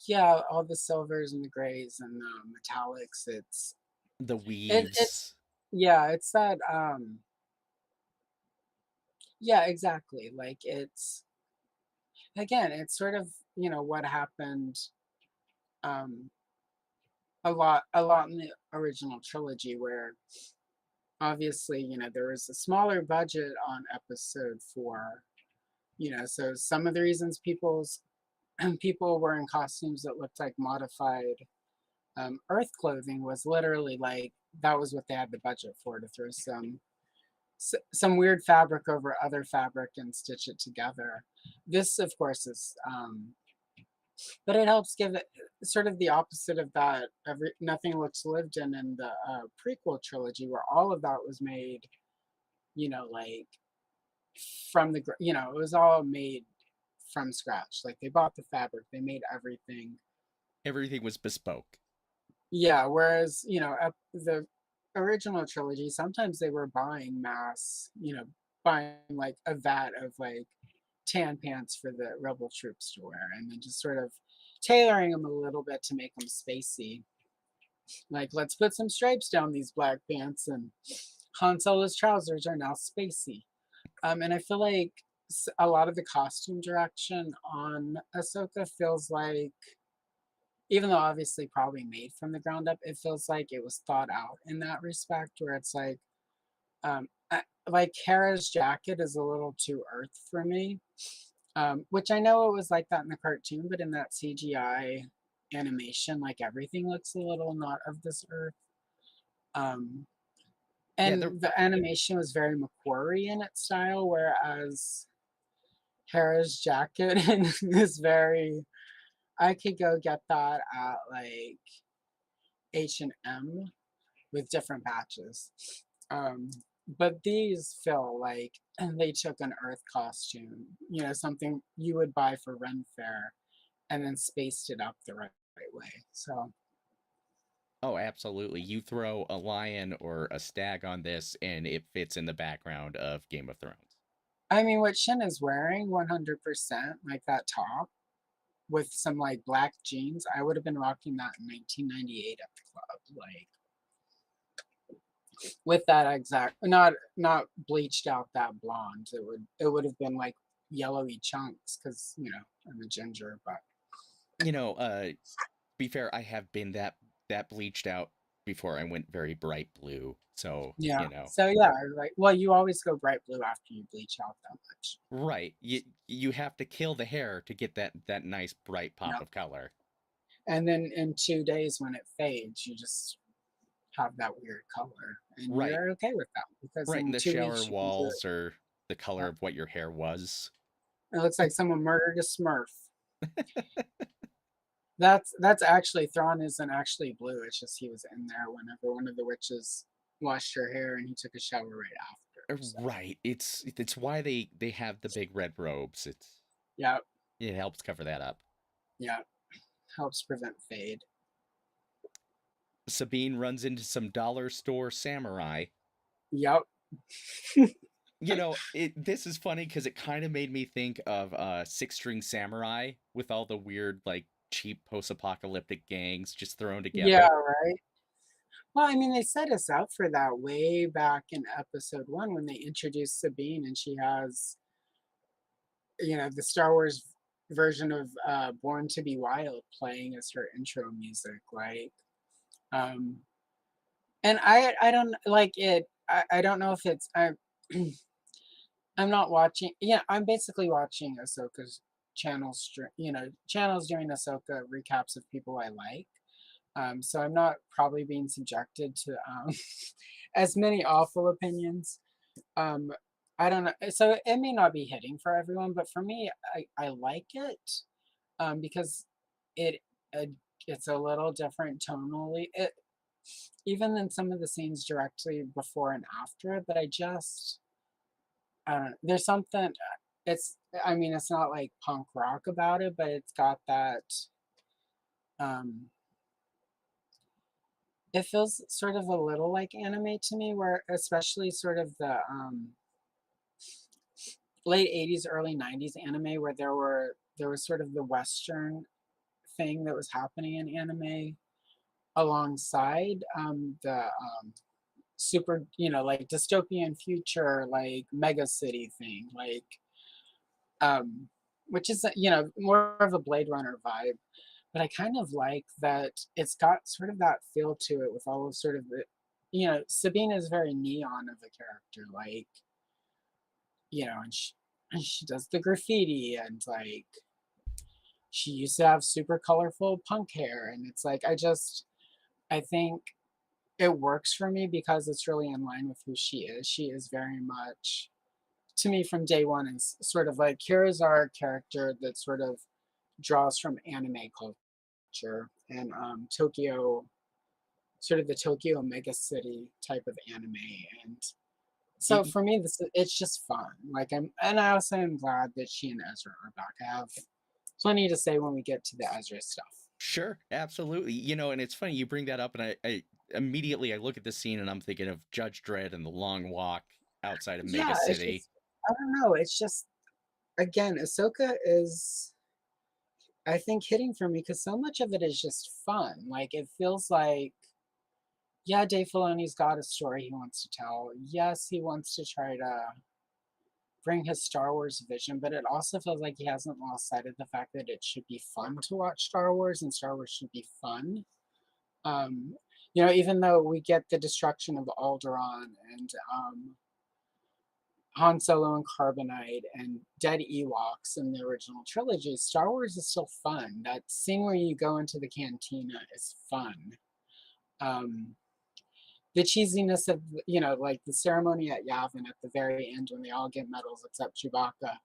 Yeah, all the silvers and the grays and the metallics. The It's weaves. yeah, it's that yeah, exactly. Like it's again, it's sort of, what happened um a lot in the original trilogy where obviously, there was a smaller budget on episode 4, so some of the reasons people were in costumes that looked like modified earth clothing was literally like that was what they had the budget for, to throw some weird fabric over other fabric and stitch it together. This, of course, is but it helps give it sort of the opposite of that. Nothing looks lived in the prequel trilogy, where all of that was made, like from it was all made from scratch. Like they bought the fabric, they made everything. Everything was bespoke. Yeah, whereas, the original trilogy, sometimes they were buying buying like a vat of like tan pants for the rebel troops to wear, and then just sort of tailoring them a little bit to make them spacey. Like, let's put some stripes down these black pants, and Han Solo's trousers are now spacey. And I feel like a lot of the costume direction on Ahsoka feels like, even though obviously probably made from the ground up, it feels like it was thought out in that respect, where it's like, like Hera's jacket is a little too Earth for me, which I know it was like that in the cartoon, but in that CGI animation, like everything looks a little not of this Earth. Um, Yeah, and the animation was very McQuarrie in its style, whereas Hera's jacket is very. I could go get that at like H&M with different patches. Um, but these feel like they took an Earth costume, something you would buy for Ren Fair, and then spaced it up the right way. So, oh, absolutely. You throw a lion or a stag on this, and it fits in the background of Game of Thrones. I mean, what Shin is wearing, 100%, like that top with some like black jeans, I would have been rocking that in 1998 at the club. Like, with that exact, not bleached out that blonde. It would have been like yellowy chunks because I'm a ginger. But You know, uh, be fair, I have been that bleached out before I went very bright blue. So, yeah, so yeah, like, well, you always go bright blue after you bleach out that much. right. You have to kill the hair to get that nice bright pop Yeah, of color. and then in 2 days when it fades, you just have that weird color, and Right. you're okay with that because Right, and in the 2 weeks shower you can do it. walls are the color Yeah. of what your hair was. It looks like someone murdered a Smurf. That's actually Thrawn isn't actually blue. It's just he was in there whenever one of the witches washed her hair and he took a shower right after. So Right. It's why they have the big red robes. yeah, It helps cover that up. yeah, helps prevent fade. Sabine runs into some dollar store samurai. Yep. This is funny because it kind of made me think of Six String Samurai with all the weird like cheap post-apocalyptic gangs just thrown Yeah, together. right. Well, I mean, they set us up for that way back in episode 1 when they introduced Sabine and she has, the Star Wars version of Born to Be Wild playing as her intro music. Like, um, and I don't like it. I don't know if it's I'm not watching. Yeah, I'm basically watching Ahsoka's channels doing Ahsoka recaps of people I like. So I'm not probably being subjected to as many awful opinions. Um, I don't know. So it may not be hitting for everyone, but for me, I like it because it uh, it's a little different tonally. Even than some of the scenes directly before and after it, but there's something. It's I mean, it's not like punk rock about it, but it's got that um it feels sort of a little like anime to me, where especially sort of the late 80s, early 90s anime, where there was sort of the Western thing that was happening in anime alongside the super, like dystopian future, like mega city thing, like um, which is more of a Blade Runner vibe. But I kind of like that it's got sort of that feel to it with all of sort of the, Sabine is very neon of a character, like and she does the graffiti and like she used to have super colorful punk hair, and it's like I think it works for me because it's really in line with who she is. She is very much to me from day one, and sort of like here is our character that sort of draws from anime culture and Tokyo, sort of the Tokyo mega city type of anime. And so Y- for me, it's just fun. Like and I also am glad that she and Ezra are back. I have plenty to say when we get to the Ezra stuff. Sure, absolutely. And it's funny you bring that up, and I immediately I look at this scene and I'm thinking of Judge Dredd and the long walk outside of Mega Yeah, it's City. just I don't know. It's just again, Ahsoka is I think hitting for me because so much of it is just fun. Like it feels like yeah, Dave Filoni's got a story he wants to tell. Yes, he wants to try to bring his Star Wars vision, but it also feels like he hasn't lost sight of the fact that it should be fun to watch Star Wars and Star Wars should be fun. Um, even though we get the destruction of Alderaan and Han Solo and Carbonite and dead Ewoks in the original trilogy, Star Wars is still fun. That scene where you go into the cantina is fun. Um, the cheesiness of like the ceremony at Yavin at the very end when they all get medals except Chewbacca.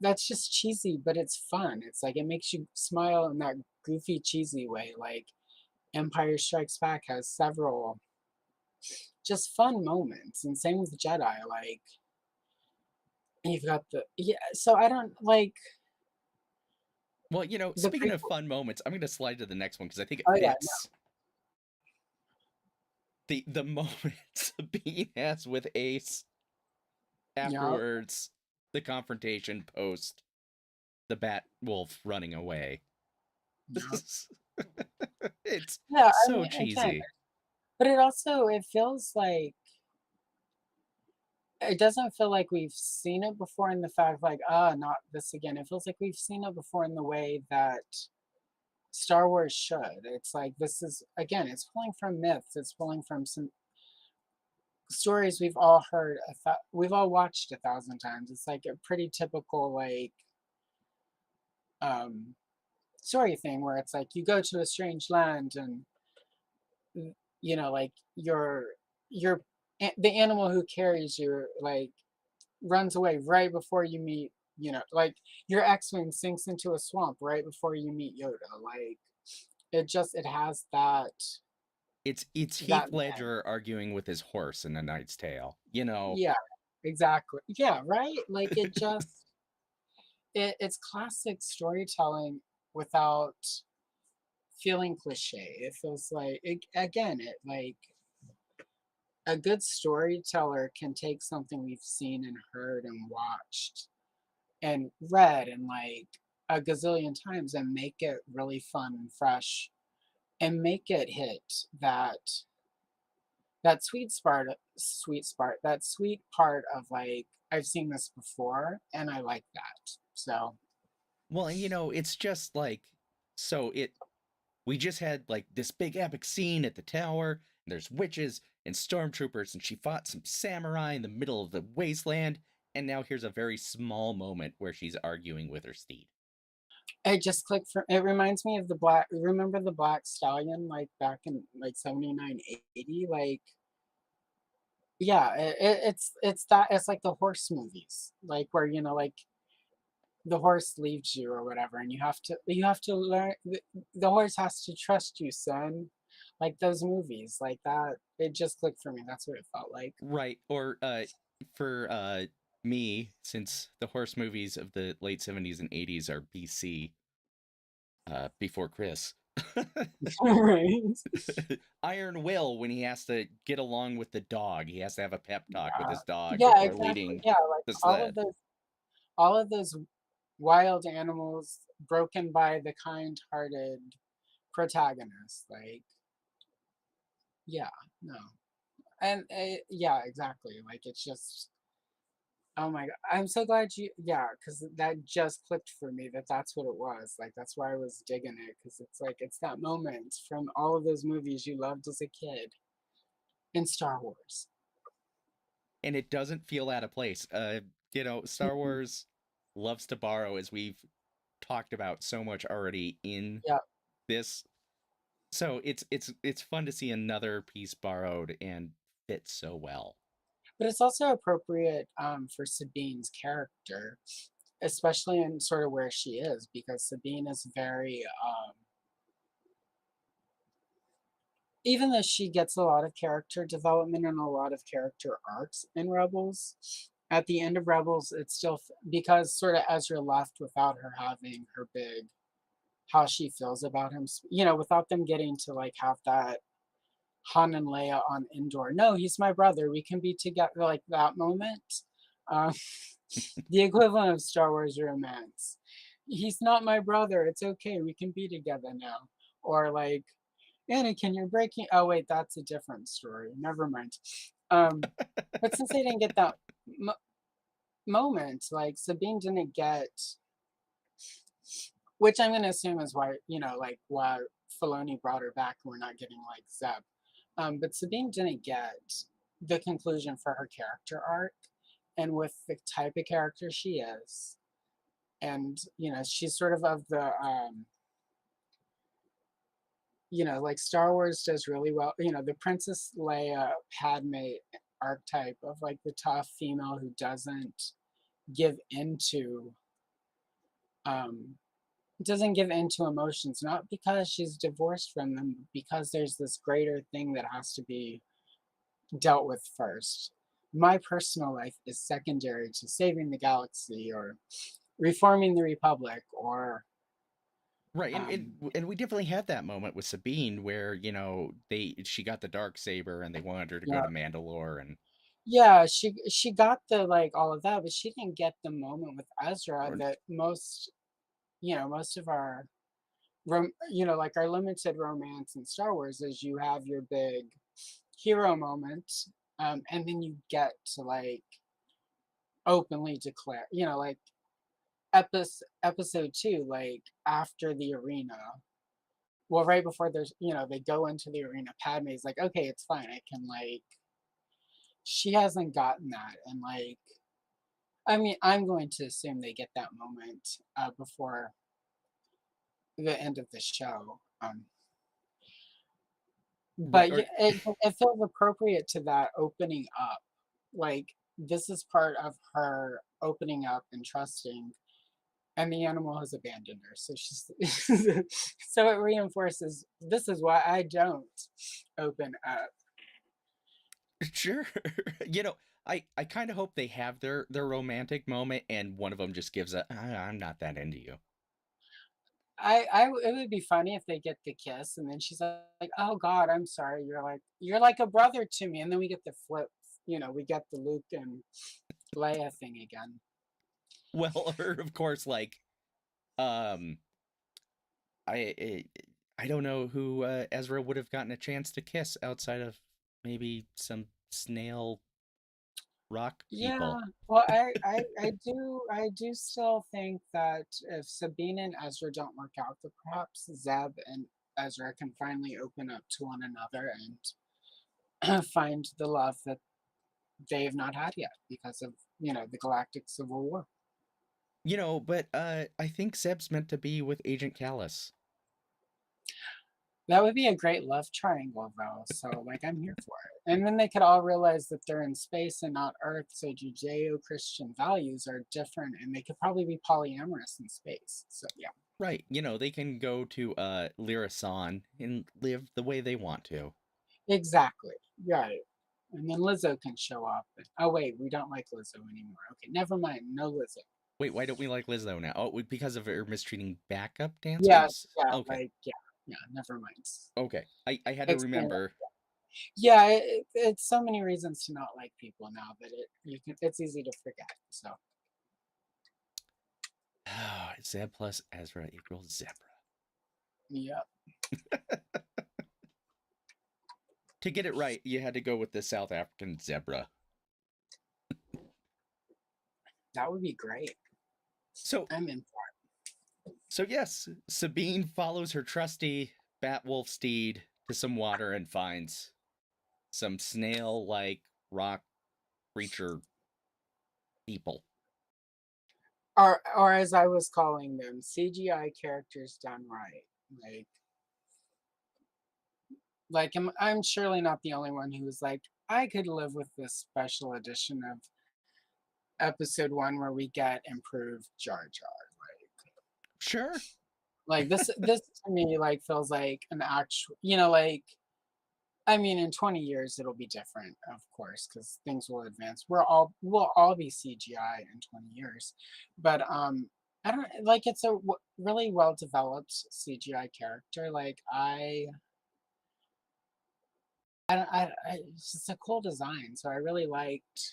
That's just cheesy, but it's fun. It's like it makes you smile in that goofy, cheesy way. Like Empire Strikes Back has several just fun moments, and same with Jedi. Like you've got the yeah. So I don't like Well, the speaking of prequel. fun moments, I'm going to slide to the next one because I think it Oh yeah, no, fits the moment Sabine has with Ace yeah, afterwards, the confrontation post the Bat Wolf running away. yeah, It's yeah. I so mean, again, cheesy. but it feels like it doesn't feel like we've seen it before in the fact like not this again. It feels like we've seen it before in the way that Star Wars should. It's like this is again, it's pulling from myths. It's pulling from some stories we've all heard. We've all watched 1,000 times. It's like a pretty typical like um, story thing where it's like you go to a strange land and like your the animal who carries you like runs away right before you meet. Like your X-wing sinks into a swamp right before you meet Yoda. Like it has It's that Heath Ledger arguing with his horse in A Knight's Tale. yeah, exactly. Yeah, right? Like it's classic storytelling without feeling cliche. It feels like it like a good storyteller can take something we've seen and heard and watched and read and like a gazillion times and make it really fun and fresh and make it hit that that sweet part of like I've seen this before and I like that. So Well, and it's just like so it we just had like this big epic scene at the tower, and there's witches and stormtroopers, and she fought some samurai in the middle of the wasteland, and now here's a very small moment where she's arguing with her steed. it just clicked for it reminds me of the black remember the black stallion like back in like 79, 80, like yeah, it's that it's like the horse movies, like where like the horse leaves you or whatever, and you have to learn. The horse has to trust you, son. Like those movies, like that. It just clicked for me. That's what it felt like. Right. Or for me, since the horse movies of the late 70s and 80s are BC, before Chris. Right? Iron Will when he has to get along with the dog. He has to have a pep talk with Yeah. his dog Yeah, before exactly. leading Yeah, like the sled. all of those wild animals broken by the kind-hearted protagonist, like, yeah, no. And, yeah, exactly, like, it's just oh my god, I'm so glad you yeah, because that just clicked for me that that's what it was, like, that's why I was digging it, because it's like, it's that moment from all of those movies you loved as a kid in Star Wars. And it doesn't feel out of place. Star Mhm. Wars loves to borrow, as we've talked about so much already in Yeah, this. So it's fun to see another piece borrowed and fit so well. but it's also appropriate, for Sabine's character, especially in sort of where she is, because Sabine is very, even though she gets a lot of character development and a lot of character arcs in Rebels, at the end of Rebels, it's still because sort of Ezra left without her having her big how she feels about him, without them getting to like have that Han and Leia on Endor. No, he's my brother. We can be together. Like that moment, um, the equivalent of Star Wars romance. He's not my brother. It's okay. We can be together now. Or like Anakin, you're breaking. Oh wait, that's a different story. Never mind. Um, but since they didn't get that mo- moment, like Sabine didn't get, which I'm gonna assume is why like why Filoni brought her back. And we're not getting like Zeb. But Sabine didn't get the conclusion for her character arc, and with the type of character she is, and she's sort of the like Star Wars does really well. The Princess Leia Padme archetype of like the tough female who give into um doesn't give into emotions, not because she's divorced from them, but because there's this greater thing that has to be dealt with first. My personal life is secondary to saving the galaxy or reforming the republic or Right, and, and um and we definitely had that moment with Sabine where she got the dark saber and they wanted her to go yeah. to Mandalore, and Yeah, she got the like all of that, but she didn't get the moment with Ezra or- that most of our like our limited romance in Star Wars is you have your big hero moment, and then you get to like openly declare, like episode 2, like after the arena. Well, right before they go into the arena, Padme's like, okay, it's fine. I can like she hasn't gotten that. And like I mean, I'm going to assume they get that moment before the end of the show. right, But or yeah, it feels appropriate to that opening up. Like this is part of her opening up and trusting, and the animal has abandoned her. So she's so it reinforces this is why I don't open up. sure. you know, I kind of hope they have their romantic moment, and one of them just gives I'm not that into you. It would be funny if they get the kiss and then she's like, "Oh God, I'm sorry. You're like a brother to me." And then we get the flip. We get the Luke and Leia thing again. Well, or of course, like um, I I don't know who Ezra would have gotten a chance to kiss outside of maybe some snail rock Yeah, people. well, I do still think that if Sabine and Ezra don't work out, that perhaps Zeb and Ezra can finally open up to one another and find the love that they have not had yet because of the Galactic Civil War. But I think Zeb's meant to be with Agent Callus. That would be a great love triangle, though. So, like, I'm here for it. And then they could all realize that they're in space and not Earth. So, Judeo Christian values are different, and they could probably be polyamorous in space. So, yeah, Right, they can go to Lyrasan and live the way they want to. exactly. Right. And then Lizzo can show up. Oh, wait, we don't like Lizzo anymore. Okay, never mind. No Lizzo. Wait, why don't we like Lizzo now? Oh, because of her mistreating backup Yes, dancers? yeah, Okay. like, yeah. Yeah, never mind. Okay, I had to Explain it. remember. Yeah, it's so many reasons to not like people now that it's easy to forget. So Zeb plus Ezra equals zebra. yeah, To get it right, you had to go with the South African zebra. that would be great. So, I'm in for so yes, Sabine follows her trusty Batwolf steed to some water and finds some snail-like rock creature people. or as I was calling them, CGI characters done right. Like I'm surely not the only one who was like, I could live with this special edition of episode one where we get improved Jar Jar. Sure. Like this to me like feels like an actual, like I mean, in 20 years it'll be different, of course, because things will advance. We'll all be CGI in 20 years, but I don't like it's a really well developed CGI character. Like I don't it's just a cool design, so I really liked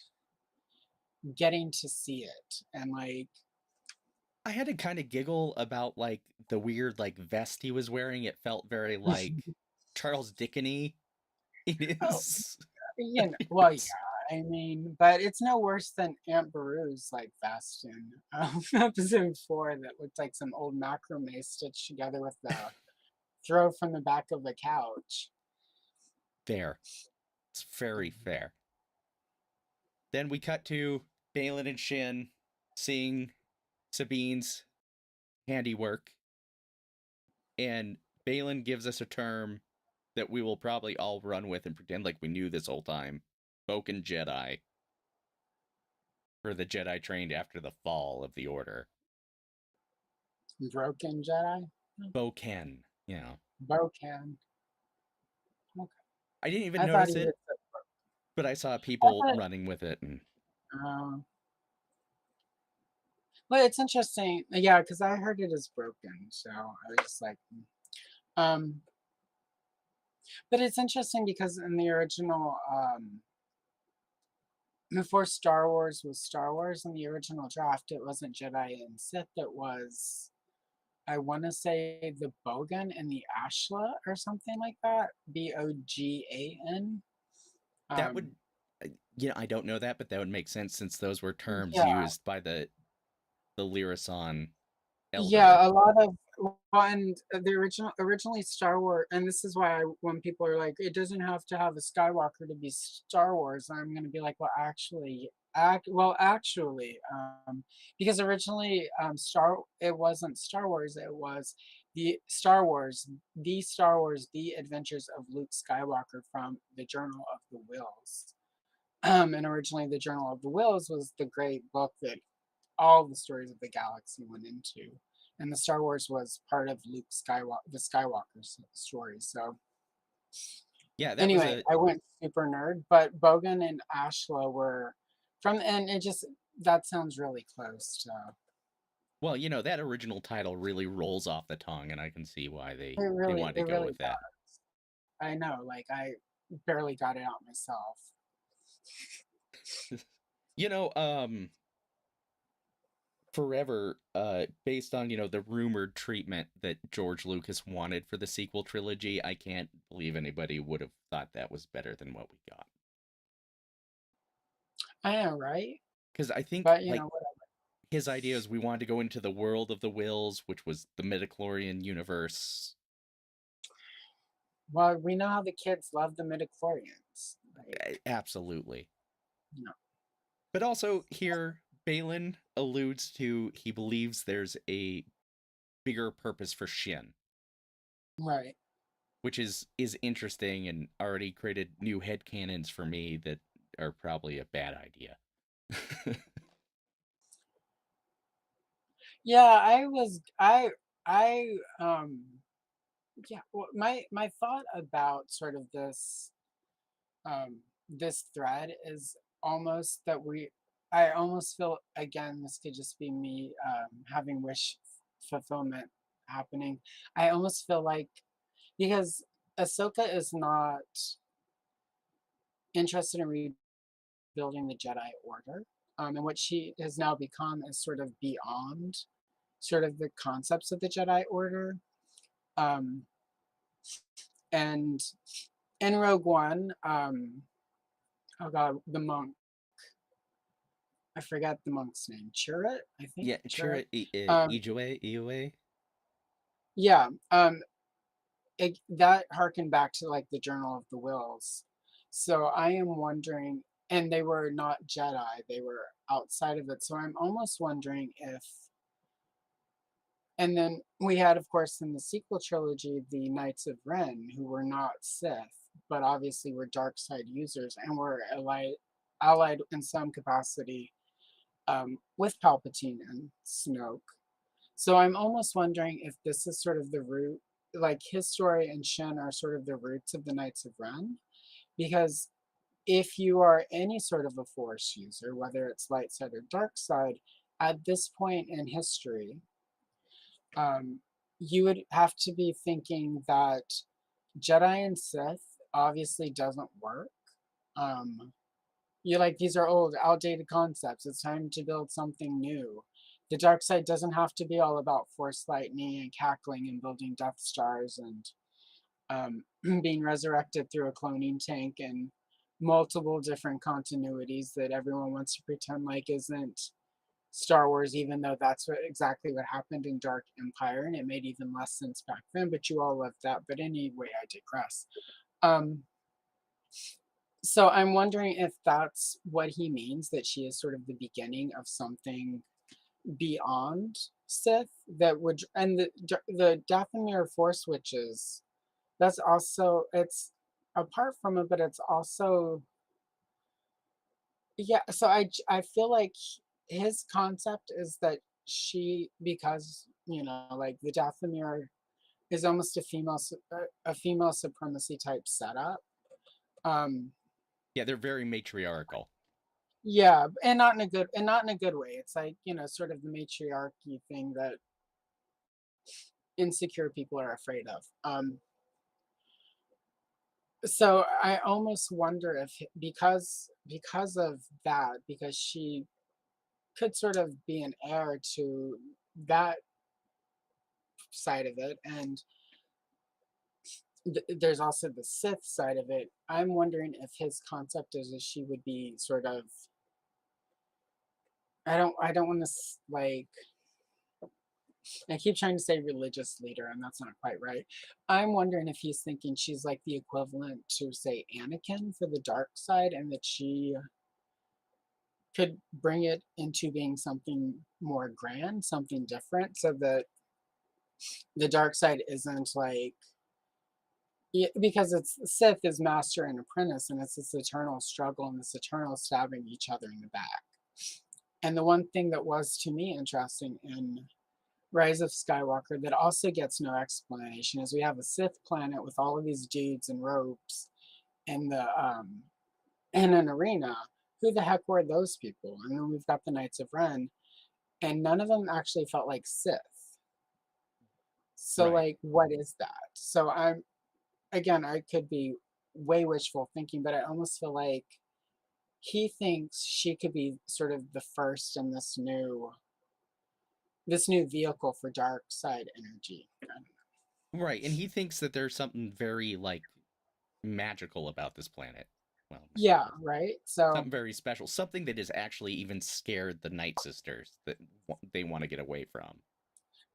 getting to see it and like I had to kind of giggle about like the weird like vest he was wearing. It felt very like Charles Dickeny. It oh is. well yeah. Yes. I mean, but it's no worse than Aunt Beru's like vest in episode four that looked like some old macrame stitched together with the throw from the back of the couch. Fair. It's very fair. Then we cut to Balin and Shin seeing Sabine's handiwork, and Balin gives us a term that we will probably all run with and pretend like we knew this whole time. Boken Jedi. For the Jedi trained after the fall of the Order. Broken Jedi? Boken. Yeah. Bocan. Okay. I didn't even I thought notice he it, was. but I saw I people thought, running with it. And well, it's interesting. Yeah, because I heard it as broken, so I was just like, um, but it's interesting because in the original, before Star Wars was Star Wars in the original draft, it wasn't Jedi and Sith. It was, I want to say, the Bogan and the Ashla or something like that. Bogan. that would, Um, I don't know that, but that would make sense since those were terms yeah, used by the Lyrasan elder. yeah, a lot of well, and the originally Star Wars, and this is why when people are like, it doesn't have to have a Skywalker to be Star Wars, I'm going to be like, well, actually, because originally, it wasn't Star Wars, it was Star Wars, the Adventures of Luke Skywalker from the Journal of the Wills. And originally, the Journal of the Wills was the great book that all the stories of the galaxy went into. And the Star Wars was part of the Skywalker story. So Yeah, that was anyway, a I went super nerd, but Bogan and Ashla were from, and it just, that sounds really close to, well, that original title really rolls off the tongue, and I can see why they wanted to it go really with that. does. I know, like I barely got it out myself. you know, um, Forever, based on the rumored treatment that George Lucas wanted for the sequel trilogy, I can't believe anybody would have thought that was better than what we got. I know, right? Because I think But like whatever. his idea is we wanted to go into the world of the Wills, which was the midichlorian universe. Well, we know how the kids love the midichlorians. Like, Absolutely. no. But also here, Balin alludes to he believes there's a bigger purpose for Shin, Right. which is interesting and already created new headcanons for me that are probably a bad idea. Yeah, I yeah, well, my thought about sort of this thread is almost that I almost feel, again, this could just be me having wish fulfillment happening. I almost feel like because Ahsoka is not interested in rebuilding the Jedi Order. And what she has now become is sort of beyond sort of the concepts of the Jedi Order. Um, and in Rogue One, oh god, the monk, I forget the monk's name. Chirrut, I think. Yeah, Chirrut. Chira Um, Ijue. yeah. That harkened back to like the Journal of the Wills. So I am wondering, and they were not Jedi, they were outside of it. So I'm almost wondering if, and then we had, of course, in the sequel trilogy, the Knights of Ren, who were not Sith, but obviously were dark side users and were allied in some capacity with Palpatine and Snoke. So I'm almost wondering if this is sort of the root, like his story and Shin are sort of the roots of the Knights of Ren. Because if you are any sort of a force user, whether it's light side or dark side, at this point in history, um, you would have to be thinking that Jedi and Sith obviously doesn't work. Um, you're like, these are old, outdated concepts. It's time to build something new. The dark side doesn't have to be all about force lightning and cackling and building Death Stars and being resurrected through a cloning tank and multiple different continuities that everyone wants to pretend like isn't Star Wars, even though that's exactly what happened in Dark Empire, and it made even less sense back then. But you all loved that. But anyway, I digress. Um, so I'm wondering if that's what he means, that she is sort of the beginning of something beyond Sith that would, and the Dathomir Force Witches. That's also, it's apart from it, but it's also, yeah. So I feel like his concept is that she, because like the Dathomir is almost a female supremacy type setup. Um, Yeah, they're very matriarchal. yeah, and not in a good way. It's like, sort of the matriarchy thing that insecure people are afraid of. So I almost wonder if because of that, because she could sort of be an heir to that side of it, and there's also the Sith side of it. I'm wondering if his concept is that she would be sort of, I don't want to like, I keep trying to say religious leader, and that's not quite right. I'm wondering if he's thinking she's like the equivalent to, say, Anakin for the dark side, and that she could bring it into being something more grand, something different, so that the dark side isn't like, because it's Sith is master and apprentice, and it's this eternal struggle and this eternal stabbing each other in the back. And the one thing that was to me interesting in Rise of Skywalker that also gets no explanation is we have a Sith planet with all of these dudes in robes in the in an arena. Who the heck were those people? And then we've got the Knights of Ren, and none of them actually felt like Sith. So Right. like, what is that? So I'm, again, I could be way wishful thinking, but I almost feel like he thinks she could be sort of the first in this new vehicle for dark side energy. Right, and he thinks that there's something very like magical about this planet. Well, Yeah, magical. right. So Something very special. Something that has actually even scared the Night Sisters that they want to get away from.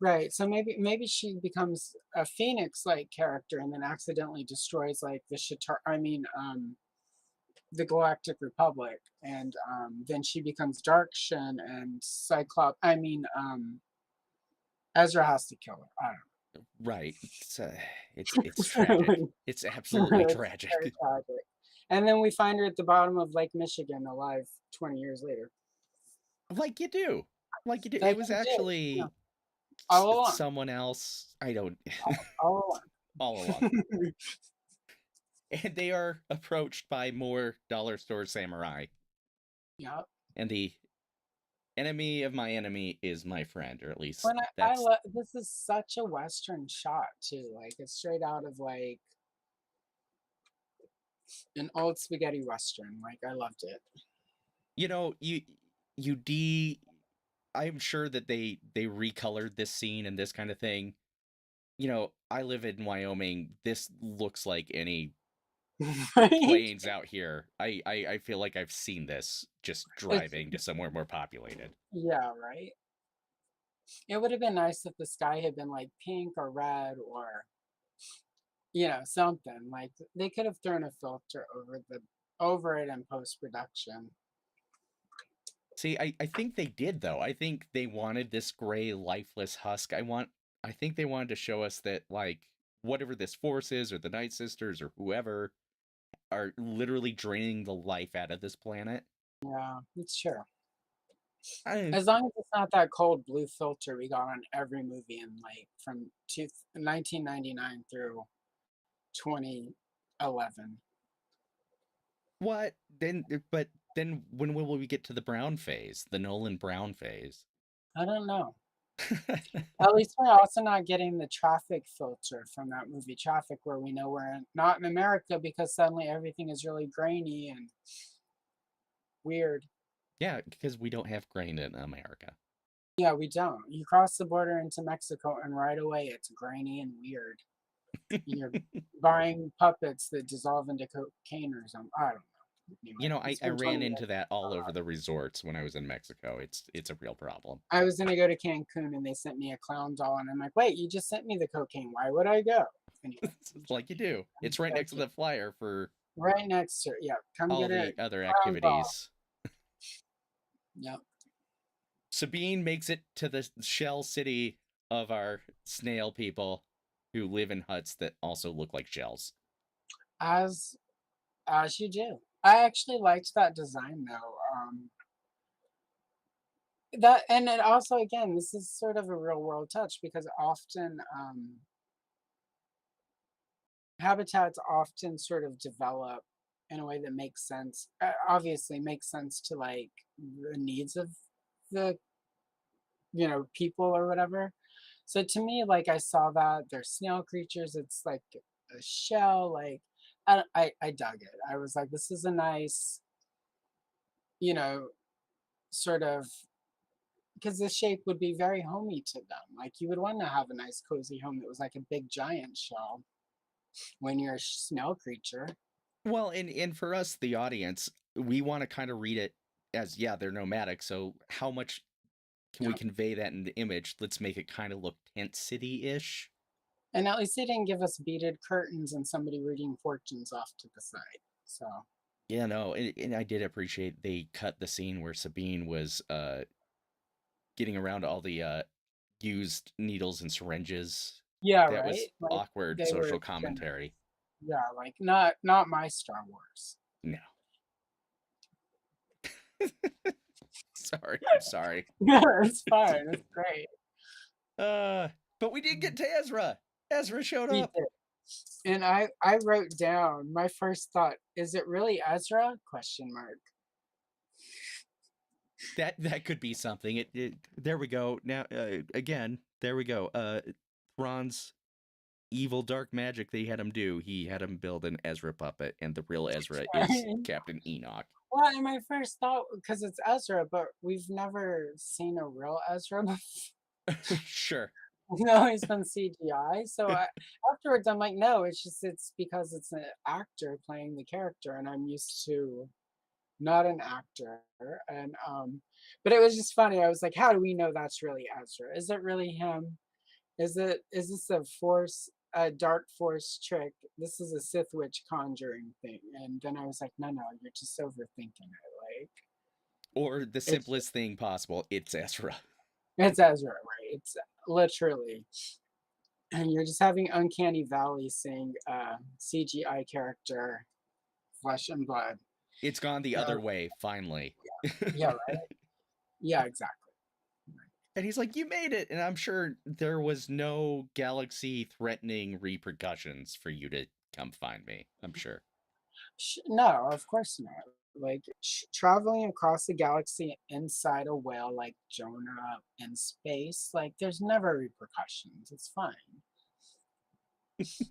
right. So maybe she becomes a phoenix like character and then accidentally destroys like the Shatar. I mean, the Galactic Republic, and then she becomes Dark Shin and Cyclops. I mean, Ezra has to kill her. I Right. It's don't know. tragic. It's absolutely It's very tragic. tragic. And then we find her at the bottom of Lake Michigan, alive 20 years later. Like you do. Like you do. It Like was you did, yeah, actually all along, someone else. I don't all all along. along. And they are approached by more dollar store samurai. Yeah, And the enemy of my enemy is my friend, or at least When I that's love this is such a Western shot too. Like it's straight out of like an old spaghetti Western. Like I loved it. you know you de I'm sure that they recolored this scene and this kind of thing. I live in Wyoming. This looks like any Right? plains out here. I feel like I've seen this just It's driving to somewhere more populated. yeah, right. It would have been nice if the sky had been like pink or red or something. Like they could have thrown a filter over it in post production. See, I think they did though. I think they wanted this gray, lifeless husk. I think they wanted to show us that like whatever this force is, or the Night Sisters, or whoever, are literally draining the life out of this planet. Yeah, it's true. I, As long as it's not that cold blue filter we got on every movie in like from 1999 through 2011. what then? But then when will we get to the brown phase, the Nolan Brown phase? I don't know. At least we're also not getting the traffic filter from that movie Traffic, where we know not in America because suddenly everything is really grainy and weird. Yeah, because we don't have grain in America. Yeah, we don't. You cross the border into Mexico and right away it's grainy and weird. And you're buying puppets that dissolve into cocaine or something. I don't know. Anyway, it's I been ran 20 into minutes. that all over the resorts when I was in Mexico. It's a real problem. I was gonna go to Cancun and they sent me a clown doll, and I'm like, wait, you just sent me the cocaine. Why would I go? Anyway, It's like you do. I'm It's right next to joking. the flyer for Right next to it. Yeah, come all get a the other clown doll. activities. Yep. Sabine makes it to the shell city of our snail people who live in huts that also look like shells. As as you do. I actually liked that design though. That and it also again, this is sort of a real world touch because often habitats often sort of develop in a way that makes sense. Obviously, makes sense to like the needs of the people or whatever. So to me, like I saw that they're snail creatures. It's like a shell. Like I dug it. I was like, this is a nice, you know, sort of because the shape would be very homey to them. Like you would want to have a nice cozy home that was like a big giant shell when you're a snail creature. Well, and for us, the audience, we want to kind of read it as, yeah, they're nomadic. So how much can we Yeah. convey that in the image? Let's make it kind of look tent city ish. And at least they didn't give us beaded curtains and somebody reading fortunes off to the side. So Yeah, no, and I did appreciate they cut the scene where Sabine was getting around all the used needles and syringes. yeah, That right. was Like awkward they were social gonna, commentary. yeah, like not my Star Wars. No. Sorry, I'm sorry. Yeah, it's fine. It's great. Uh, but we did get to Ezra. Ezra showed We up. did. And I wrote down my first thought, is it really Ezra? Question mark. That could be something. There we go. Now again, there we go. Thrawn's evil dark magic they had him do. He had him build an Ezra puppet, and the real Ezra is Captain Enoch. Well, and my first thought, because it's Ezra, but we've never seen a real Ezra before. Sure. No, he's been CGI. So afterwards, I'm like, no, it's because it's an actor playing the character, and I'm used to not an actor. And but it was just funny. I was like, how do we know that's really Ezra? Is it really him? Is this a dark force trick? This is a Sith witch conjuring thing. And then I was like, no, you're just overthinking it. Like Or the it's simplest thing possible. It's Ezra. it's Ezra, right? It's literally. And you're just having uncanny valley seeing a CGI character, flesh and blood. It's gone the Yeah, other way finally. yeah, right. Yeah, exactly. And he's like, "You made it," and I'm sure there was no galaxy-threatening repercussions for you to come find me. I'm sure. No, of course not. Like traveling across the galaxy inside a whale like Jonah in space, like there's never repercussions. It's fine.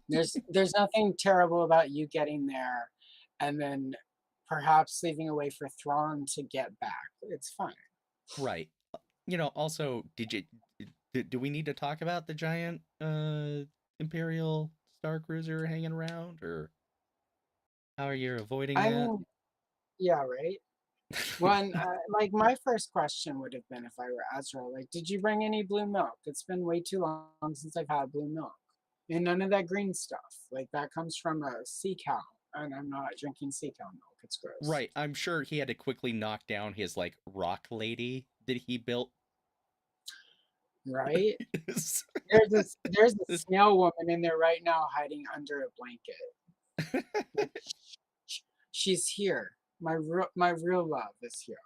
There's nothing terrible about you getting there and then perhaps leaving a way for Thrawn to get back. It's fine. Right. Also, do we need to talk about the giant Imperial Star Cruiser hanging around, or how are you avoiding I that? mean, yeah, right. When like my first question would have been if I were Ezra, like, did you bring any blue milk? It's been way too long since I've had blue milk. And none of that green stuff. Like that comes from a sea cow, and I'm not drinking sea cow milk. It's gross. Right. I'm sure he had to quickly knock down his like rock lady that he built. Right? There's a snail woman in there right now hiding under a blanket. Like she's here. My real love is here.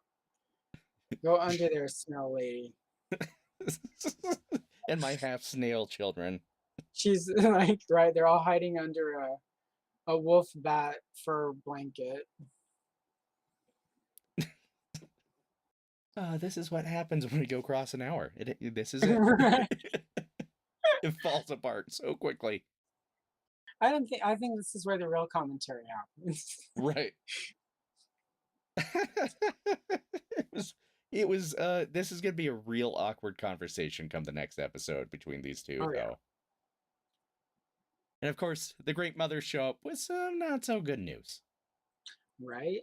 Go under there, snail lady. And my half snail children. She's like right. They're all hiding under a wolf bat fur blanket. This is what happens when we go across an hour. This is it. It falls apart so quickly. I don't think. I think this is where the real commentary happens. Right. This is gonna be a real awkward conversation come the next episode between these two, Oh yeah, though. And of course, the Great Mothers show up with some not so good news. right.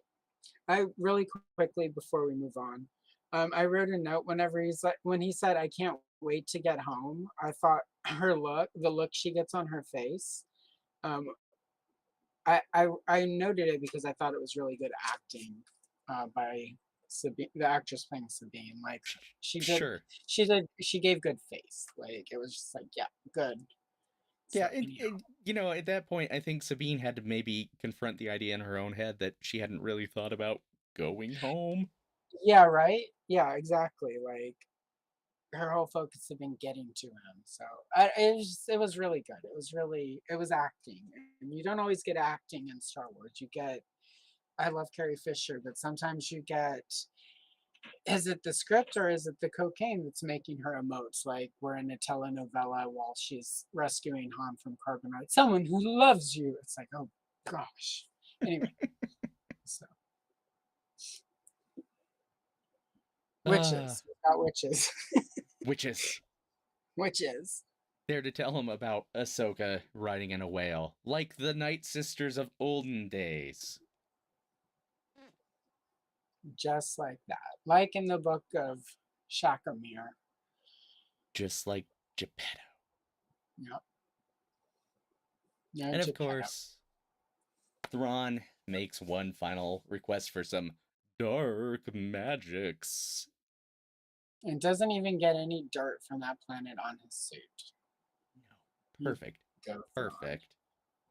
I really quickly before we move on, I wrote a note whenever he's like when he said I can't wait to get home. I thought the look she gets on her face. Um, I noted it because I thought it was really good acting by Sabine, the actress playing Sabine. Like she did, Sure. she gave good face. Like it was just like yeah, good. So Yeah, anyhow, at that point, I think Sabine had to maybe confront the idea in her own head that she hadn't really thought about going home. yeah, right, yeah, exactly. Like her whole focus had been getting to him. So it was really good. It was acting, and you don't always get acting in Star Wars. You get I love Carrie Fisher, but sometimes you get is it the script or is it the cocaine that's making her emote like we're in a telenovela while she's rescuing Han from carbonite? Someone who loves you. It's like, oh gosh. Anyway, so Uh, witches. We got witches. Witches. Witches. There to tell him about Ahsoka riding in a whale, like the Night Sisters of olden days. Just like that. Like in the book of Shakamir. Just like Geppetto. Yep. No And of Geppetto. course, Thrawn makes one final request for some dark magics. And doesn't even get any dirt from that planet on his suit. No. Perfect. Go Thrawn. Perfect.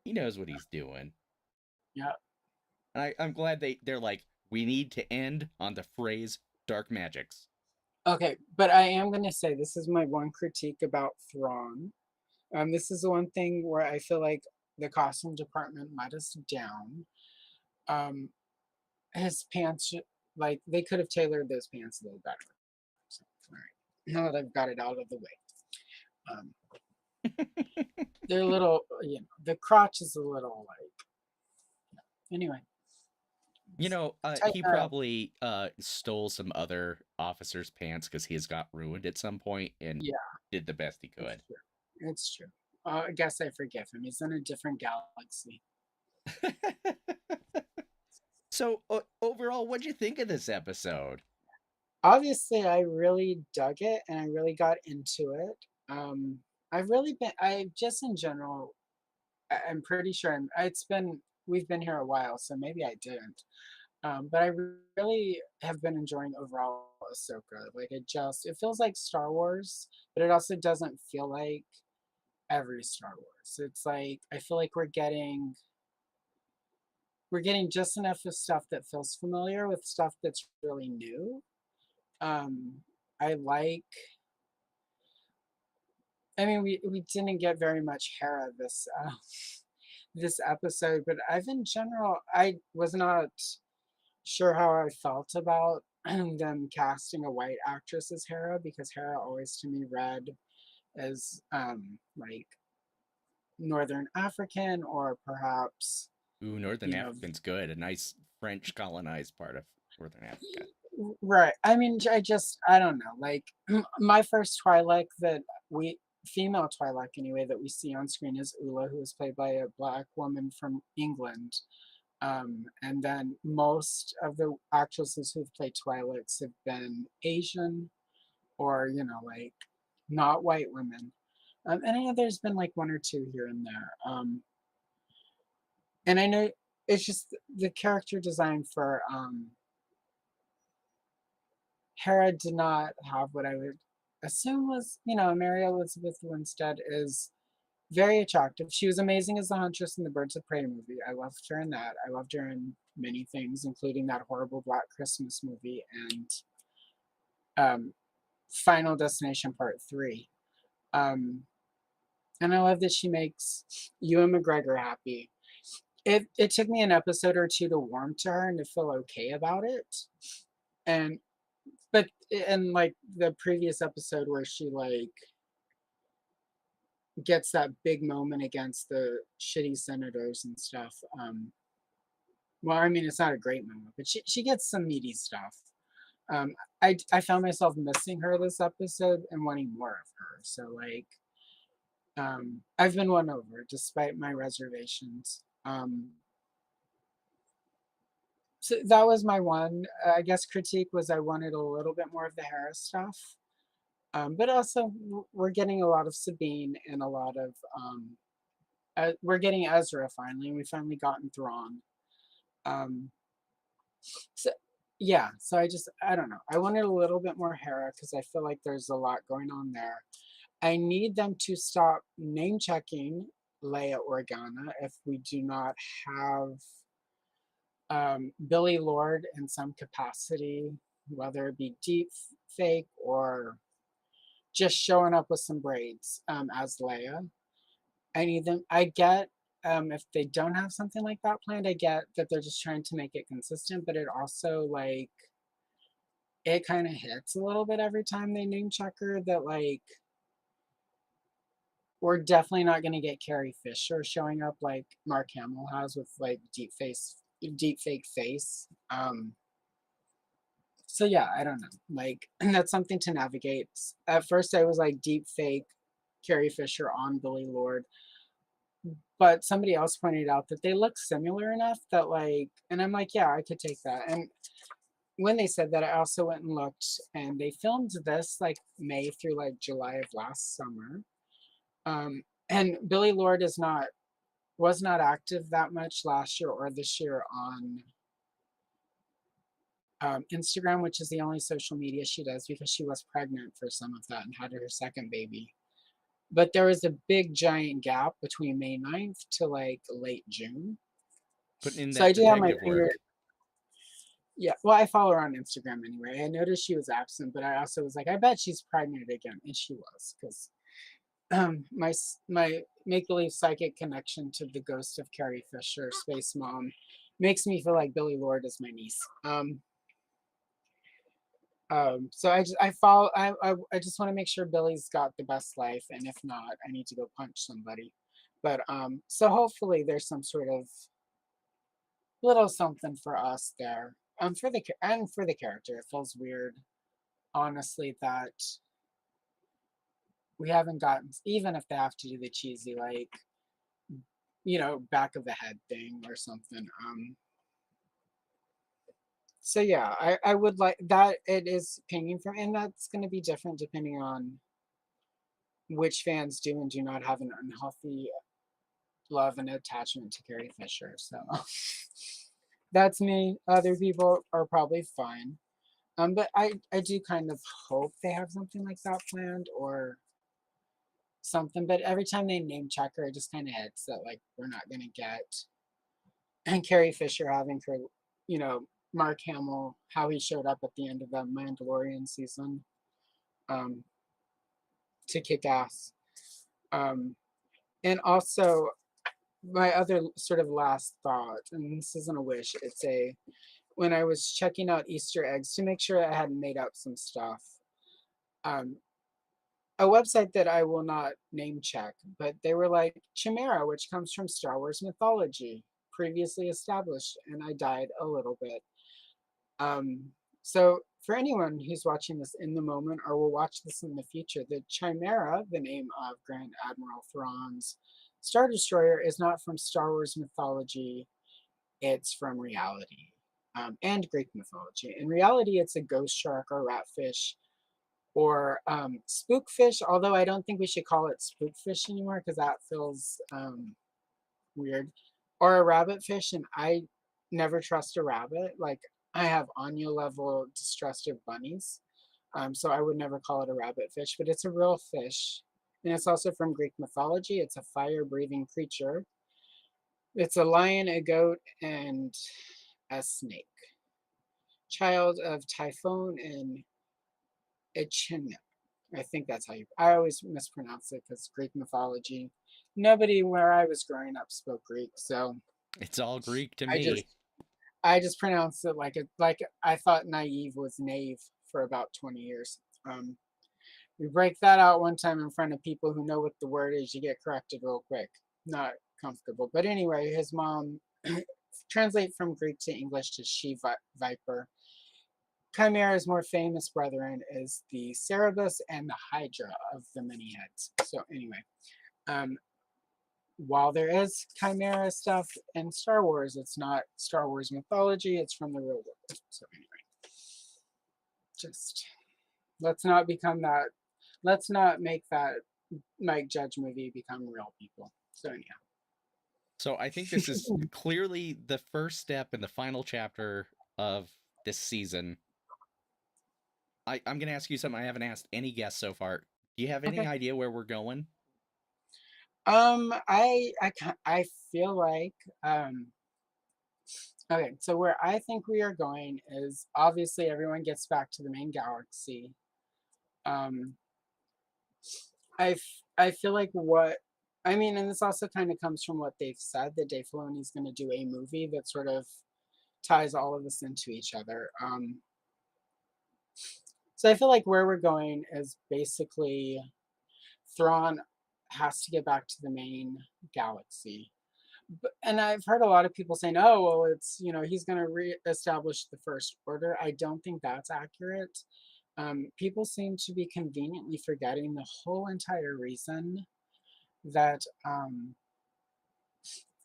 He knows what he's doing. Yep. And I'm glad they're like, we need to end on the phrase dark magics. Okay, but I am going to say this is my one critique about Thrawn. This is the one thing where I feel like the costume department let us down. Um, his pants, like they could have tailored those pants a little better. So, all right, now that I've got it out of the way, um, they're a little, the crotch is a little like. Anyway, He tighten her up. probably stole some other officer's pants because his got ruined at some point and Yeah, did the best he it's could. true. It's true. I guess I forgive him. He's in a different galaxy. So overall, what'd you think of this episode? Obviously, I really dug it and I really got into it. I've really been, I just in general, I'm pretty sure we've been here a while, so maybe I didn't. But I really have been enjoying overall Ahsoka. Like it feels like Star Wars, but it also doesn't feel like every Star Wars. It's like, I feel like we're getting just enough of stuff that feels familiar with stuff that's really new. Um, I like I mean, we didn't get very much Hera this episode, but I've in general, I was not sure how I felt about them casting a white actress as Hera, because Hera always to me read as like Northern African, or perhaps, Ooh, Northern you know, African's good. A nice French colonized part of Northern Africa. right. I mean, I don't know. Like my first Twi'lek that we female Twi'lek anyway that we see on screen is Ula, who is played by a black woman from England. And then most of the actresses who've played Twi'leks have been Asian, or like not white women. And I know there's been like one or two here and there. And I know it's just the character design for Hera did not have what I would assume was, Mary Elizabeth Winstead is very attractive. She was amazing as the Huntress in the Birds of Prey movie. I loved her in that. I loved her in many things, including that horrible Black Christmas movie and um, Final Destination Part 3. Um, and I love that she makes Ewan McGregor happy. It took me an episode or two to warm to her and to feel okay about it. And but in like the previous episode where she like gets that big moment against the shitty senators and stuff. Well, I mean, it's not a great moment, but she gets some meaty stuff. I found myself missing her this episode and wanting more of her. So like, I've been won over despite my reservations. So that was my one, I guess, critique was I wanted a little bit more of the Harris stuff. But also, we're getting a lot of Sabine and a lot of we're getting Ezra finally, and we finally gotten Thrawn. Um, so yeah, so I don't know. I wanted a little bit more Hera because I feel like there's a lot going on there. I need them to stop name checking Leia Organa if we do not have Billy Lord in some capacity, whether it be deep fake or just showing up with some braids as Leia. I need them. I get if they don't have something like that planned, I get that they're just trying to make it consistent, but it also like it kind of hits a little bit every time they name check her that like we're definitely not going to get Carrie Fisher showing up like Mark Hamill has with like deep fake face. So yeah, I don't know. Like that's something to navigate. At first, I was like deep fake Carrie Fisher on Billy Lord, but somebody else pointed out that they look similar enough that like, and I'm like, yeah, I could take that. And when they said that, I also went and looked, and they filmed this like May through like July of last summer. And Billy Lord was not active that much last year or this year on Instagram, which is the only social media she does because she was pregnant for some of that and had her second baby. But there was a big giant gap between May 9th to like late June. Putting in So I that do have my detective finger. work. Yeah, well, I follow her on Instagram anyway. I noticed she was absent, but I also was like, I bet she's pregnant again, and she was because my make believe psychic connection to the ghost of Carrie Fisher, Space Mom, makes me feel like Billy Lord is my niece. So I follow I just want to make sure Billy's got the best life, and if not, I need to go punch somebody. But so hopefully there's some sort of little something for us there. For the character, it feels weird, honestly, that we haven't gotten, even if they have to do the cheesy like back of the head thing or something. So yeah, I would like that. It is pinging from, and that's going to be different depending on which fans do and do not have an unhealthy love and attachment to Carrie Fisher. So that's me. Other people are probably fine. But I do kind of hope they have something like that planned or something. But every time they name check her, it just kind of hits that like we're not gonna get and Carrie Fisher having her, Mark Hamill, how he showed up at the end of that Mandalorian season, um, to kick ass. Um, and also my other sort of last thought, and this isn't a wish, it's a when I was checking out Easter eggs to make sure I hadn't made up some stuff. Um, a website that I will not name check, but they were like Chimera, which comes from Star Wars mythology, previously established, and I died a little bit. So for anyone who's watching this in the moment or will watch this in the future, the Chimera, the name of Grand Admiral Thrawn's Star Destroyer, is not from Star Wars mythology. It's from reality, and Greek mythology. In reality, it's a ghost shark or ratfish or spookfish, although I don't think we should call it spookfish anymore because that feels weird. Or a rabbit fish, and I never trust a rabbit. Like, I have Anya level distrust of bunnies, so I would never call it a rabbit fish, but it's a real fish. And it's also from Greek mythology. It's a fire breathing creature. It's a lion, a goat, and a snake. Child of Typhon and Echidna. I think that's how you. I always mispronounce it because Greek mythology. Nobody where I was growing up spoke Greek, so It's all Greek to I me. just I just pronounced it like I thought naive was knave for about 20 years. We break that out one time in front of people who know what the word is, you get corrected real quick. Not comfortable. But anyway, his mom translate from Greek to English to she viper. Chimera's more famous brethren is the Cerberus and the Hydra of the many heads. So anyway, um, while there is Chimera stuff in Star Wars, it's not Star Wars mythology, it's from the real world. So anyway, just let's not become that, let's not make that Mike Judge movie become real people. So anyhow. So I think this is clearly the first step in the final chapter of this season. I'm going to ask you something I haven't asked any guests so far. Do you have any Okay. idea where we're going? I feel like okay, so where I think we are going is obviously everyone gets back to the main galaxy. Um, I feel like what I mean, and this also kind of comes from what they've said that Dave Filoni's going to do a movie that sort of ties all of this into each other. So I feel like where we're going is basically Thrawn has to get back to the main galaxy. And I've heard a lot of people saying, "Oh, well, it's he's going to reestablish the First Order." I don't think that's accurate. People seem to be conveniently forgetting the whole entire reason that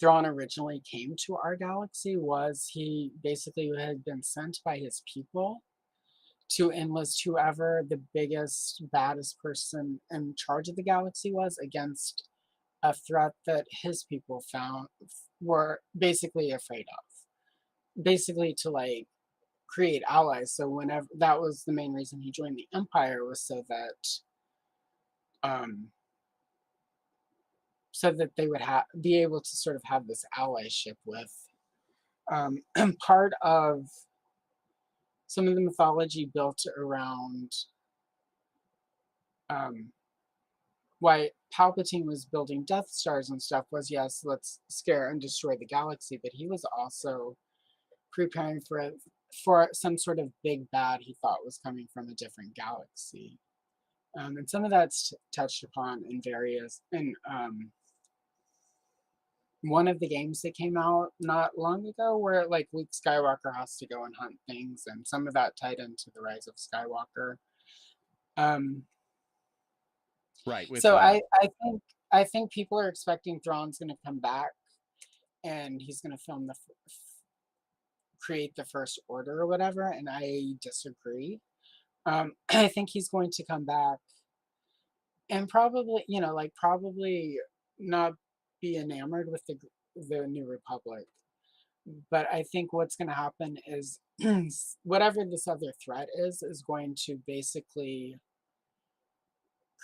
Thrawn originally came to our galaxy was he basically had been sent by his people to enlist whoever the biggest, baddest person in charge of the galaxy was against a threat that his people found were basically afraid of. Basically to like create allies. So whenever that was the main reason he joined the Empire was um so that they would be able to sort of have this allyship with and part of some of the mythology built around um why Palpatine was building Death Stars and stuff was yes, let's scare and destroy the galaxy, but he was also preparing for some sort of big bad he thought was coming from a different galaxy. And some of that's touched upon in various in one of the games that came out not long ago, where like Luke Skywalker has to go and hunt things, and some of that tied into the Rise of Skywalker. Um, Right, with so I think people are expecting Thrawn's going to come back, and he's going to film create the First Order or whatever, and I disagree. I think he's going to come back and probably, like probably not be enamored with the New Republic. But I think what's going to happen is whatever this other threat is going to basically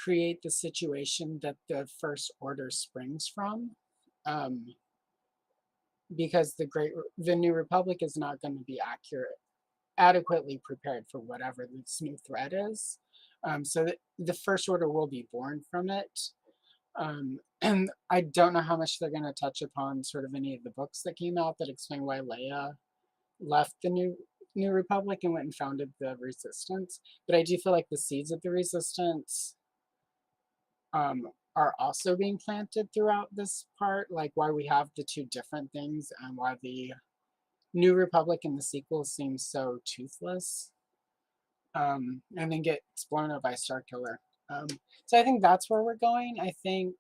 create the situation that the First Order springs from. Um, because the New Republic is not going to be adequately prepared for whatever this new threat is. So the First Order will be born from it. And I don't know how much they're going to touch upon sort of any of the books that came out that explain why Leia left the New Republic and went and founded the Resistance. But I do feel like the seeds of the Resistance are also being planted throughout this part, like why we have the two different things and why the New Republic in the sequel seems so toothless, and then gets blown up by Starkiller. Um, so I think that's where we're going. I think,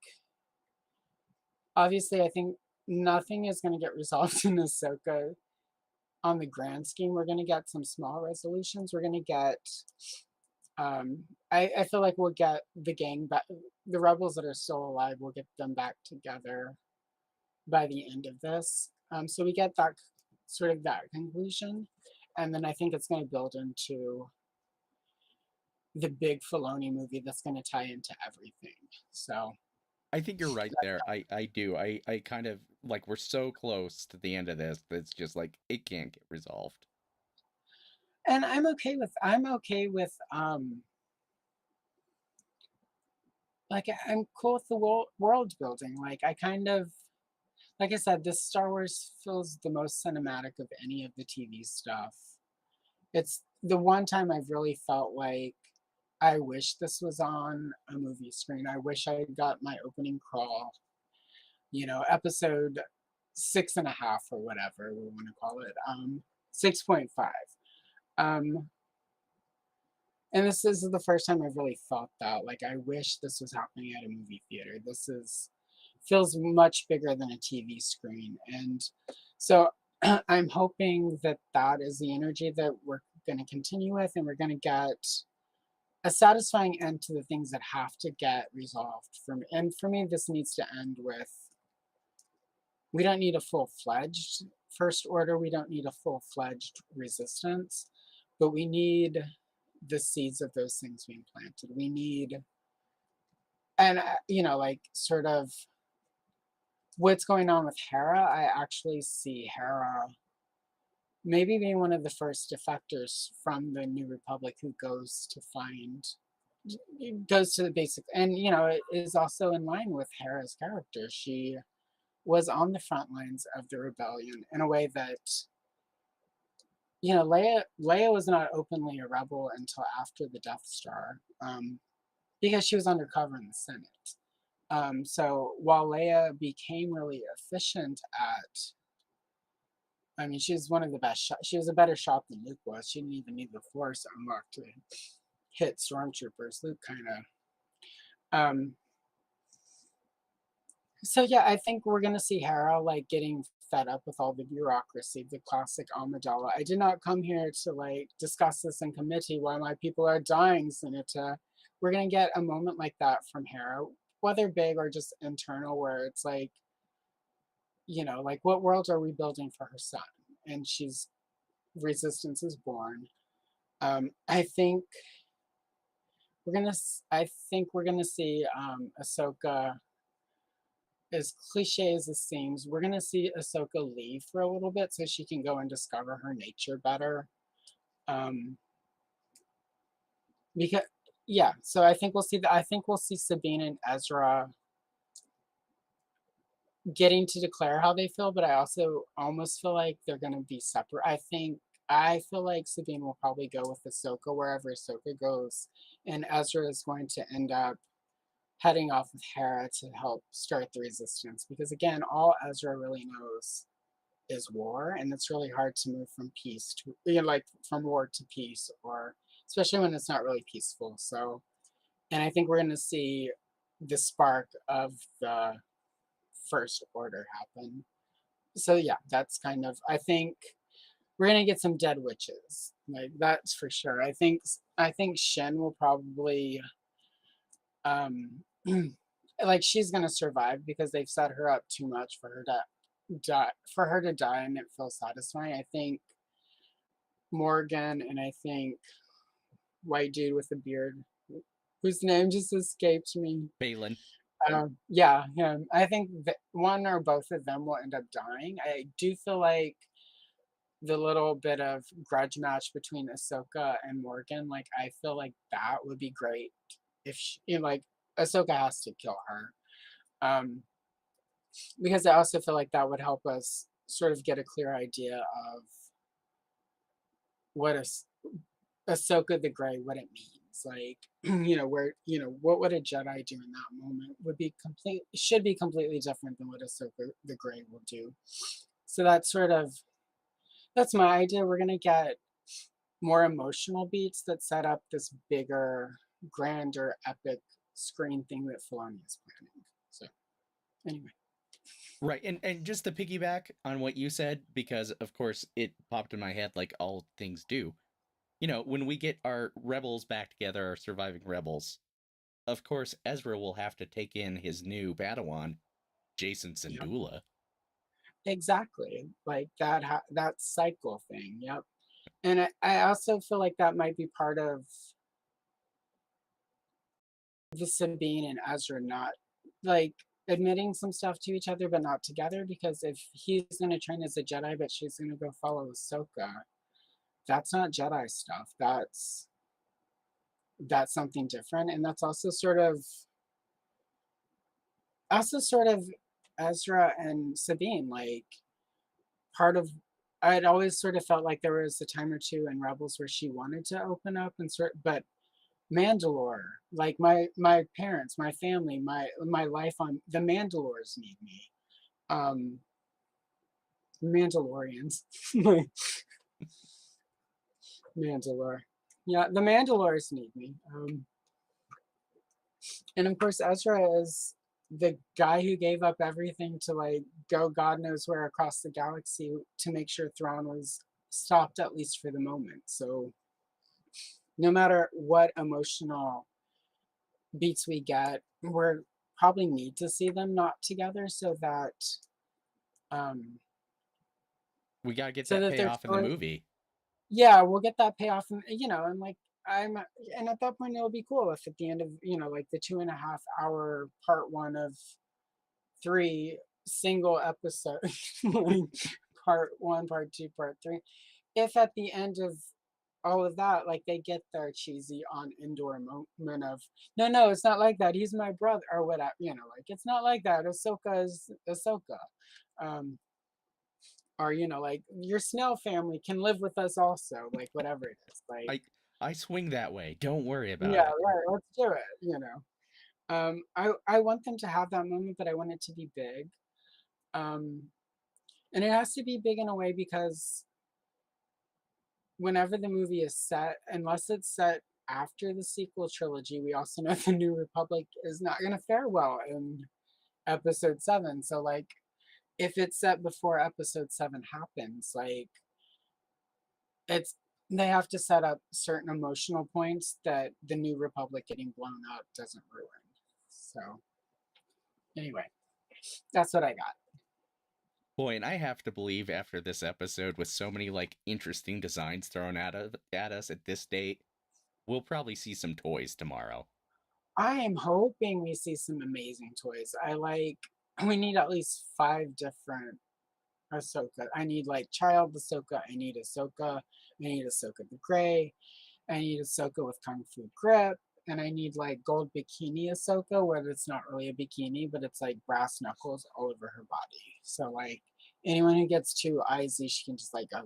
obviously, I think nothing is going to get resolved in Ahsoka on the grand scheme. We're going to get some small resolutions. We're going to get, I feel like we'll get the gang back, the rebels that are still alive, we'll get them back together by the end of this. So we get that sort of that conclusion. And then I think it's going to build into the big Filoni movie that's going to tie into everything. So, I think you're right there. I do. I kind of like we're so close to the end of this that it's just like it can't get resolved. and I'm okay with like I'm cool with the world building. Like I kind of, like I said, this Star Wars feels the most cinematic of any of the TV stuff. It's the one time I've really felt like I wish this was on a movie screen. I wish I got my opening crawl, episode 6.5 or whatever we want to call it, 6.5. Um, and this is the first time I've really thought that. Like, I wish this was happening at a movie theater. Feels much bigger than a TV screen, and so I'm hoping that that is the energy that we're going to continue with, and we're going to get a satisfying end to the things that have to get resolved. And for me, this needs to end with, we don't need a full-fledged First Order, we don't need a full-fledged resistance, but we need the seeds of those things being planted. We need, and like sort of what's going on with Hera. I actually see Hera maybe being one of the first defectors from the New Republic who goes to the basic, and it is also in line with Hera's character. She was on the front lines of the rebellion in a way that, Leia was not openly a rebel until after the Death Star, because she was undercover in the Senate. So while Leia became really efficient at, I mean, she's one of the best shots. She was a better shot than Luke was. She didn't even need the Force unlocked to hit stormtroopers. Luke kind of. Um, so yeah, I think we're gonna see Hera like getting fed up with all the bureaucracy, the classic Amidala. I did not come here to like discuss this in committee while my people are dying, Senator. We're gonna get a moment like that from Hera, whether big or just internal, where it's like, like what world are we building for her son? And she's resistance is born. I think we're gonna see Ahsoka, as cliche as this seems, we're gonna see Ahsoka leave for a little bit so she can go and discover her nature better. Um, because yeah, so I think we'll see Sabine and Ezra getting to declare how they feel, but I also almost feel like they're gonna be separate. I feel like Sabine will probably go with Ahsoka wherever Ahsoka goes, and Ezra is going to end up heading off with Hera to help start the resistance. Because again, all Ezra really knows is war, and it's really hard to move from peace to, like from war to peace, or especially when it's not really peaceful. So, and I think we're going to see the spark of the First Order happen. So yeah, that's kind of, I think we're gonna get some dead witches, like that's for sure. I think Shin will probably um like she's gonna survive because they've set her up too much for her to die, and it feels satisfying. I think Morgan, and I think white dude with a beard whose name just escaped me. Balin. Yeah, him. I think that one or both of them will end up dying. I do feel like the little bit of grudge match between Ahsoka and Morgan, like I feel like that would be great if like Ahsoka has to kill her. Um, because I also feel like that would help us sort of get a clear idea of what Ahsoka the Grey, what it means. Like, where, what would a Jedi do in that moment would be should be completely different than what Ahsoka the Grey will do. So that's my idea. We're gonna get more emotional beats that set up this bigger, grander, epic screen thing that Filoni is planning. So anyway, Right, and just to piggyback on what you said, because of course it popped in my head like all things do. When we get our rebels back together, our surviving rebels, of course Ezra will have to take in his new Padawan, Jason yep, Syndulla. exactly. Like that cycle thing. Yep. And I also feel like that might be part of the Sabine and Ezra not like admitting some stuff to each other but not together, because if he's gonna train as a Jedi but she's gonna go follow Ahsoka, that's not Jedi stuff. That's something different. And that's also sort of Ezra and Sabine, like part of I'd always sort of felt like there was a time or two in Rebels where she wanted to open up but Mandalore, like my parents, my family, my life on the Mandalores need me. Um, Mandalorians, Mandalore. Yeah, the Mandalores need me. And of course, Ezra is the guy who gave up everything to like go God knows where across the galaxy to make sure Thrawn was stopped at least for the moment. So no matter what emotional beats we get, we're probably need to see them not together um We gotta get so that that their payoff in the story, movie. yeah, we'll get that payoff. And and like I'm and at that point it'll be cool if at the end of like the 2.5 hour part one of three single episode, like part one, part two, part three, if at the end of all of that, like they get their cheesy on Endor moment of no, it's not like that. He's my brother or whatever. Like it's not like that. Ahsoka is Ahsoka. Um, or like your snail family can live with us also, like whatever it is. Like, I swing that way. Don't worry about yeah, it. right, let's do it. I want them to have that moment, but I want it to be big. Um, and it has to be big in a way because whenever the movie is set, unless it's set after the sequel trilogy, we also know the New Republic is not going to fare well in Episode 7. So, like, if it's set before Episode 7 happens, like, it's they have to set up certain emotional points that the New Republic getting blown up doesn't ruin. So, anyway, that's what I got. Boy, and I have to believe after this episode, with so many like interesting designs thrown at us at this date, we'll probably see some toys tomorrow. I am hoping we see some amazing toys. We need at least five different Ahsoka. I need like child Ahsoka. I need Ahsoka. I need Ahsoka the Grey. I need Ahsoka with Kung Fu grip. And I need like gold bikini Ahsoka, where it's not really a bikini, but it's like brass knuckles all over her body. So like anyone who gets too icy, she can just like go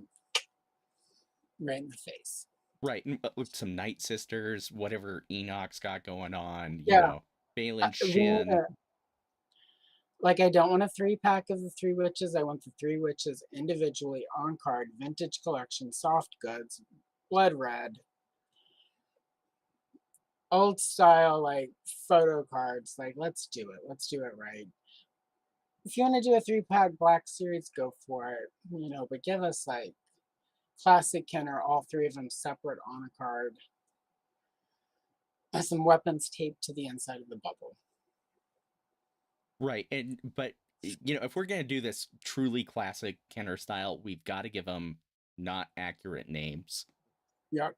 right in the face. Right, and with some Night Sisters, whatever Enoch's got going on, Yeah, Balin we need Shin. a, like I don't want a 3 pack of the three witches. I want the three witches individually on card, vintage collection, soft goods, blood red, old style like photo cards. Like let's do it. Let's do it right. If you want to do a 3 pack Black Series, go for it. But give us like classic Kenner, all three of them separate on a card, and some weapons taped to the inside of the bubble. Right, but if we're gonna do this truly classic Kenner style, we've got to give them not accurate names. Yep,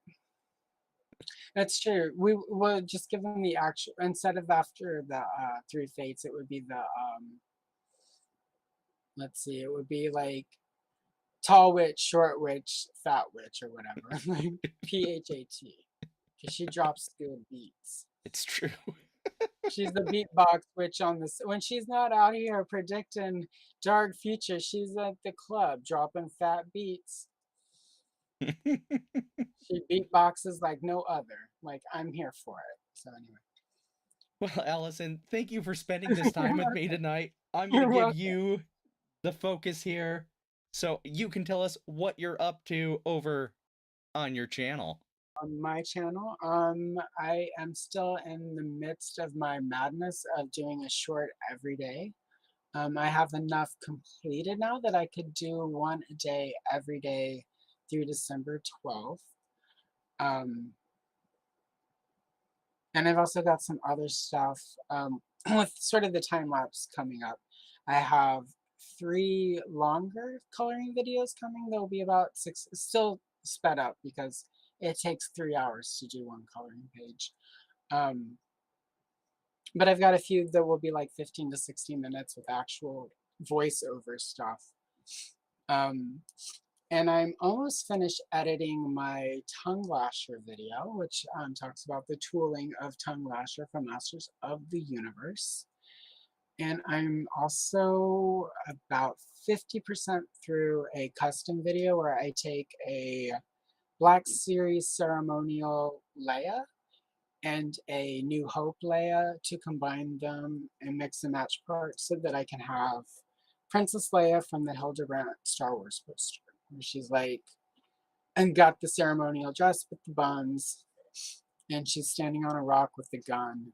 that's true. We would just give them the actual instead of after the three fates, it would be the let's see, it would be like tall witch, short witch, fat witch, or whatever, like PHAT, because she drops good beats. It's true. She's the beatbox witch on this. When she's not out here predicting dark future, she's at the club dropping fat beats. She beatboxes like no other. Like, I'm here for it. So anyway. Well, Allison, thank you for spending this time with me tonight. I'm going to You're give welcome. you the focus here so you can tell us what you're up to over on your channel. On my channel, I am still in the midst of my madness of doing a short every day. I have enough completed now that I could do one a day every day through December 12th. Um, and I've also got some other stuff with sort of the time lapse coming up. I have 3 longer coloring videos coming. They'll be about 6, still sped up because it takes 3 hours to do one coloring page. Um, but I've got a few that will be like 15 to 16 minutes with actual voiceover stuff. Um, and I'm almost finished editing my tongue lasher video, which talks about the tooling of tongue lasher from Masters of the Universe. And I'm also about 50% through a custom video where I take a Black Series ceremonial Leia and a New Hope Leia to combine them and mix and match parts so that I can have Princess Leia from the Hildebrandt Star Wars poster, where she's like, and got the ceremonial dress with the buns, and she's standing on a rock with the gun.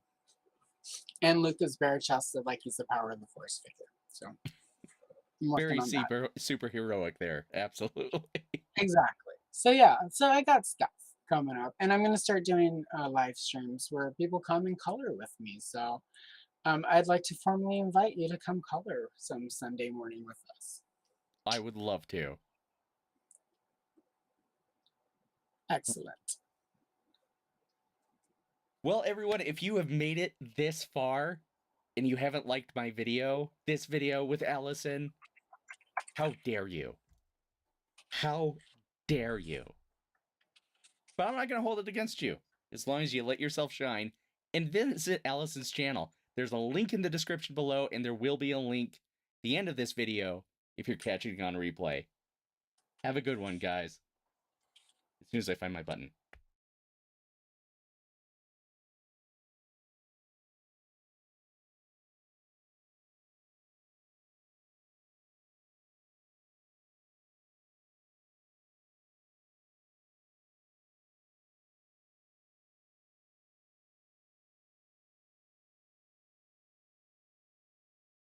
And Luke is bare chested like he's the power of the Force figure. So I'm working Very on that. super heroic there. Absolutely. Exactly. So yeah, so I got stuff coming up, and I'm gonna start doing live streams where people come and color with me. So I'd like to formally invite you to come color some Sunday morning with us. I would love to. Excellent. Well, everyone, if you have made it this far and you haven't liked my video, this video with Allison, how dare you? How dare you? But I'm not going to hold it against you as long as you let yourself shine and visit Allison's channel. There's a link in the description below, and there will be a link at the end of this video if you're catching on replay. Have a good one, guys. As soon as I find my button.